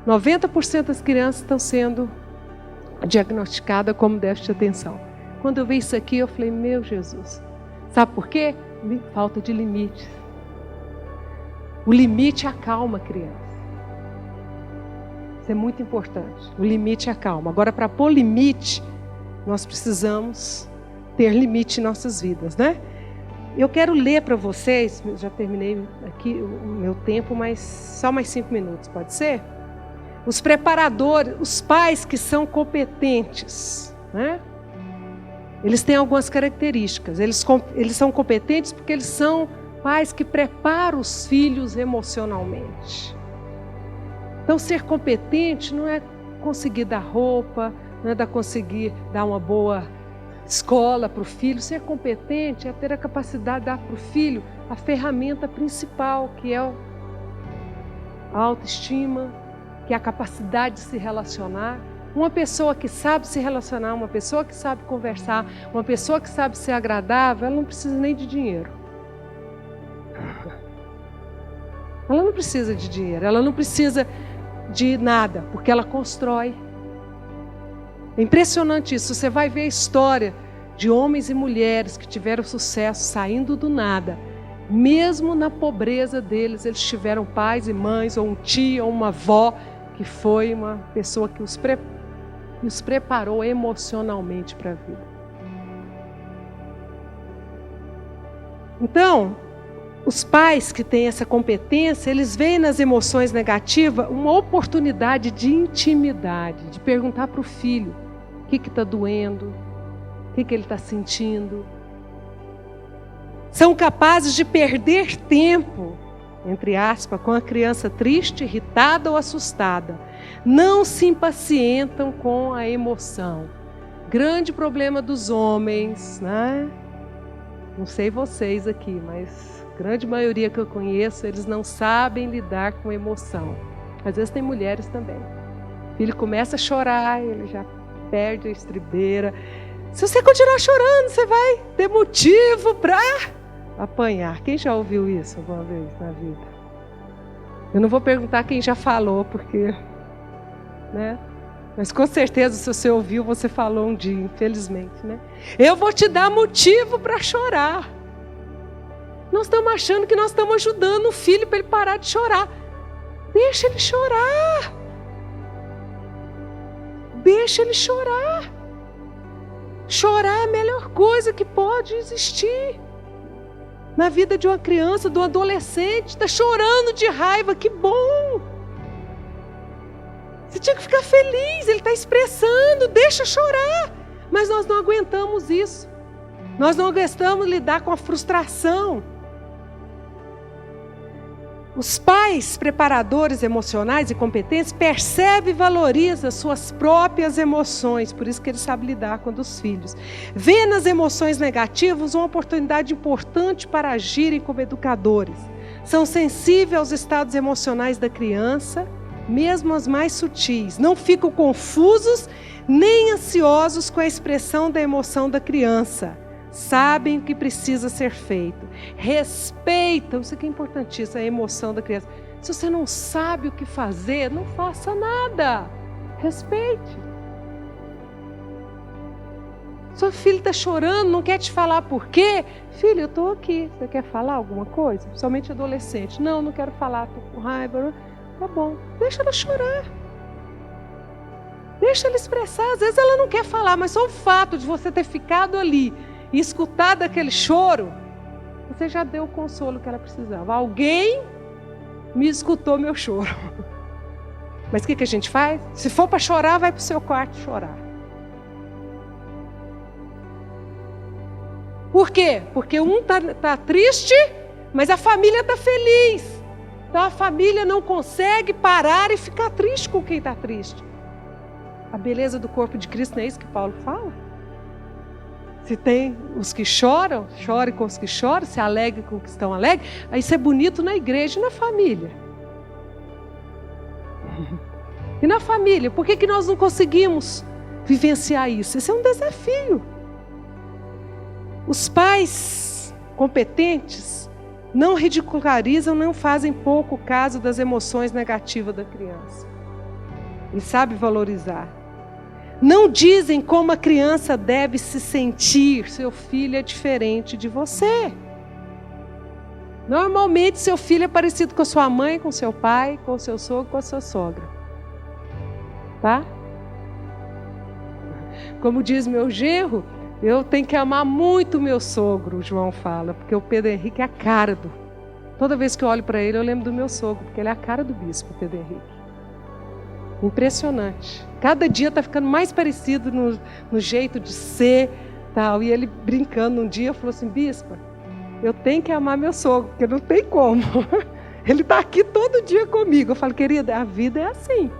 S1: 90% das crianças estão sendo diagnosticadas como déficit de atenção. Quando eu vi isso aqui, eu falei, meu Jesus, sabe por quê? Falta de limites. O limite acalma a criança. Isso é muito importante. O limite acalma. Agora, para pôr limite, nós precisamos ter limite em nossas vidas, né? Eu quero ler para vocês, já terminei aqui o meu tempo, mas só mais 5 minutos, pode ser? Os preparadores, os pais que são competentes, né? Eles têm algumas características. Eles são competentes porque eles são pais que preparam os filhos emocionalmente. Então, ser competente não é conseguir dar roupa, não é conseguir dar uma boa escola para o filho. Ser competente é ter a capacidade de dar para o filho a ferramenta principal, que é a autoestima, que é a capacidade de se relacionar. Uma pessoa que sabe se relacionar, uma pessoa que sabe conversar, uma pessoa que sabe ser agradável, ela não precisa nem de dinheiro. Ela não precisa de dinheiro, ela não precisa de nada, porque ela constrói. É impressionante isso. Você vai ver a história de homens e mulheres que tiveram sucesso saindo do nada. Mesmo na pobreza deles, eles tiveram pais e mães, ou um tio, ou uma avó, que foi uma pessoa que os preparou emocionalmente para a vida. Então, os pais que têm essa competência, eles veem nas emoções negativas uma oportunidade de intimidade, de perguntar para o filho o que está doendo, o que ele está sentindo. São capazes de perder tempo, entre aspas, com a criança triste, irritada ou assustada. Não se impacientam com a emoção. Grande problema dos homens, né? Não sei vocês aqui, mas a grande maioria que eu conheço, eles não sabem lidar com emoção. Às vezes tem mulheres também. O filho começa a chorar, ele já perde a estribeira. Se você continuar chorando, você vai ter motivo para apanhar. Quem já ouviu isso alguma vez na vida? Eu não vou perguntar quem já falou, porque, né? Mas com certeza, se você ouviu, você falou um dia, infelizmente, né? Eu vou te dar motivo para chorar. Nós estamos achando que nós estamos ajudando o filho para ele parar de chorar. Deixa ele chorar. Deixa ele chorar. Chorar é a melhor coisa que pode existir na vida de uma criança, de um adolescente. Está chorando de raiva, que bom. Você tinha que ficar feliz, ele está expressando, deixa chorar. Mas nós não aguentamos isso. Nós não aguentamos lidar com a frustração. Os pais preparadores emocionais e competentes percebem e valorizam suas próprias emoções, por isso que eles sabem lidar com os filhos. Vê nas emoções negativas uma oportunidade importante para agirem como educadores. São sensíveis aos estados emocionais da criança, mesmo as mais sutis. Não ficam confusos nem ansiosos com a expressão da emoção da criança. Sabem o que precisa ser feito. Respeita, isso aqui é importantíssimo, a emoção da criança. Se você não sabe o que fazer, não faça nada. Respeite. Sua filha está chorando, não quer te falar por quê? Filho, eu estou aqui. Você quer falar alguma coisa? Principalmente adolescente. Não quero falar, estou com raiva. Tá bom, deixa ela chorar. Deixa ela expressar. Às vezes ela não quer falar, mas só o fato de você ter ficado ali e escutado aquele choro, você já deu o consolo que ela precisava. Alguém me escutou meu choro. Mas o que a gente faz? Se for para chorar, vai para o seu quarto chorar. Por quê? Porque um tá triste, mas a família está feliz. Então a família não consegue parar e ficar triste com quem está triste. A beleza do corpo de Cristo não é isso que Paulo fala? Se tem os que choram, chore com os que choram, se alegre com os que estão alegres. Aí isso é bonito na igreja e na família. E na família, por que nós não conseguimos vivenciar isso? Esse é um desafio. Os pais competentes não ridicularizam, não fazem pouco caso das emoções negativas da criança. Eles sabem valorizar. Não dizem como a criança deve se sentir. Seu filho é diferente de você. Normalmente seu filho é parecido com a sua mãe, com seu pai, com o seu sogro, com a sua sogra. Tá? Como diz meu genro, eu tenho que amar muito meu sogro, o João fala, porque o Pedro Henrique é a cara do... Toda vez que eu olho para ele, eu lembro do meu sogro, porque ele é a cara do bispo, o Pedro Henrique. Impressionante. Cada dia está ficando mais parecido no jeito de ser, tal. E ele brincando um dia, falou assim, bispa, eu tenho que amar meu sogro, porque não tem como. Ele está aqui todo dia comigo. Eu falo, querida, a vida é assim.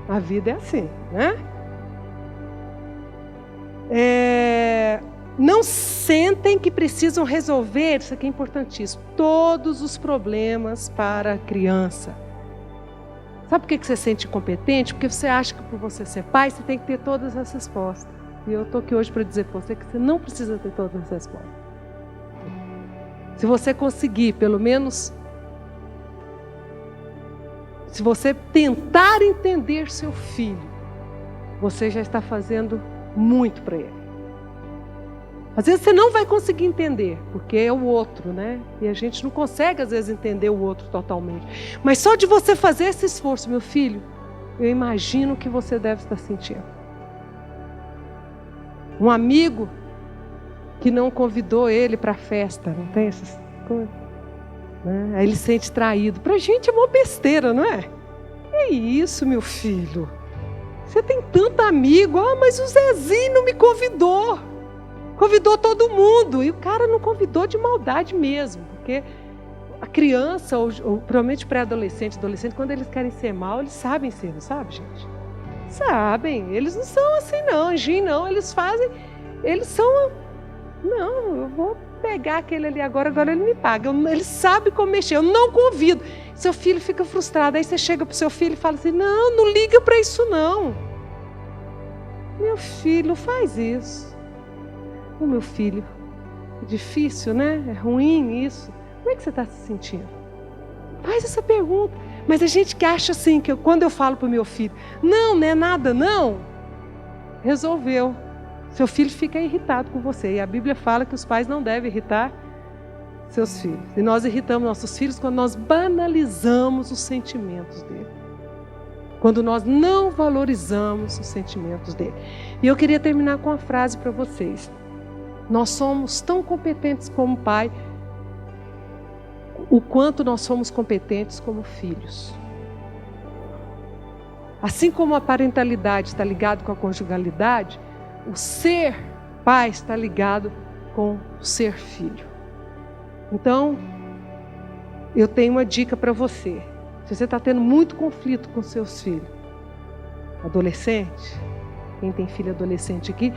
S1: A vida é assim, né? Não sentem que precisam resolver, isso aqui é importantíssimo, todos os problemas para a criança. Sabe por que você se sente incompetente? Porque você acha que por você ser pai, você tem que ter todas as respostas. E eu estou aqui hoje para dizer para você que você não precisa ter todas as respostas. Se você conseguir, pelo menos, se você tentar entender seu filho, você já está fazendo muito para ele. Às vezes você não vai conseguir entender, porque é o outro, né? E a gente não consegue, às vezes, entender o outro totalmente. Mas só de você fazer esse esforço, meu filho, eu imagino o que você deve estar sentindo. Um amigo que não convidou ele para a festa, não tem essas coisas? Né? Aí ele se sente traído. Para a gente é uma besteira, não é? É isso, meu filho. Você tem tanto amigo. Ah, mas o Zezinho não me convidou. Convidou todo mundo. E o cara não convidou de maldade mesmo. Porque a criança, ou provavelmente pré-adolescente, adolescente, quando eles querem ser mal, eles sabem ser, não sabe, gente? Sabem. Eles não são assim, não. Anjinho, não. Eles fazem... Eles são... Não, eu vou pegar aquele ali agora ele me paga. Ele sabe como mexer. Eu não convido. Seu filho fica frustrado. Aí você chega pro seu filho e fala assim, não liga para isso não. Meu filho, não faz isso. O meu filho, é difícil, né? É ruim isso. Como é que você está se sentindo? Faz essa pergunta. Mas a gente que acha assim, que quando eu falo para o meu filho, não é nada, não. Resolveu. Seu filho fica irritado com você. E a Bíblia fala que os pais não devem irritar seus filhos. E nós irritamos nossos filhos quando nós banalizamos os sentimentos dele. Quando nós não valorizamos os sentimentos dele. E eu queria terminar com uma frase para vocês. Nós somos tão competentes como pai, o quanto nós somos competentes como filhos. Assim como a parentalidade está ligada com a conjugalidade, o ser pai está ligado com o ser filho. Então, eu tenho uma dica para você. Se você está tendo muito conflito com seus filhos, adolescente, quem tem filho adolescente aqui,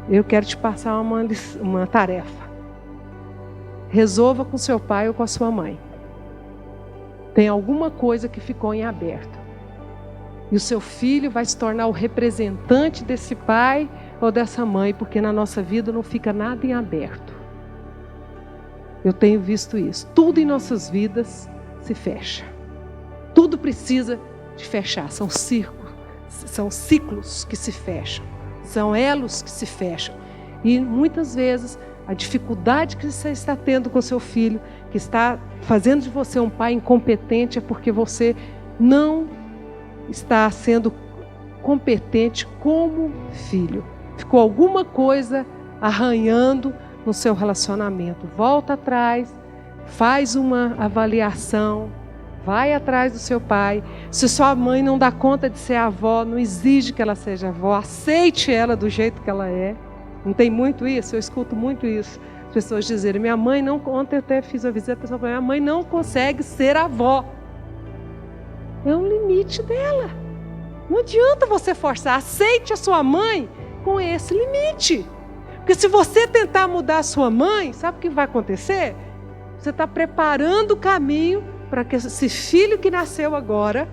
S1: eu quero te passar uma tarefa. Resolva com seu pai ou com a sua mãe. Tem alguma coisa que ficou em aberto. E o seu filho vai se tornar o representante desse pai ou dessa mãe, porque na nossa vida não fica nada em aberto. Eu tenho visto isso. Tudo em nossas vidas se fecha. Tudo precisa de fechar. São ciclos que se fecham. São elos que se fecham. E muitas vezes a dificuldade que você está tendo com seu filho, que está fazendo de você um pai incompetente, é porque você não está sendo competente como filho. Ficou alguma coisa arranhando no seu relacionamento. Volta atrás, faz uma avaliação, vai atrás do seu pai. Se sua mãe não dá conta de ser avó, não exige que ela seja avó, aceite ela do jeito que ela é. Não tem muito isso? Eu escuto muito isso. As pessoas dizerem, minha mãe não... Ontem eu até fiz a visita, a pessoa falou, minha mãe não consegue ser avó. É um limite dela. Não adianta você forçar. Aceite a sua mãe com esse limite. Porque se você tentar mudar a sua mãe, sabe o que vai acontecer? Você está preparando o caminho para que esse filho que nasceu agora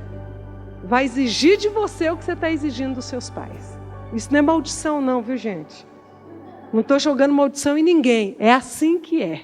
S1: vai exigir de você o que você está exigindo dos seus pais. Isso não é maldição não, viu gente? Não estou jogando maldição em ninguém. É assim que é.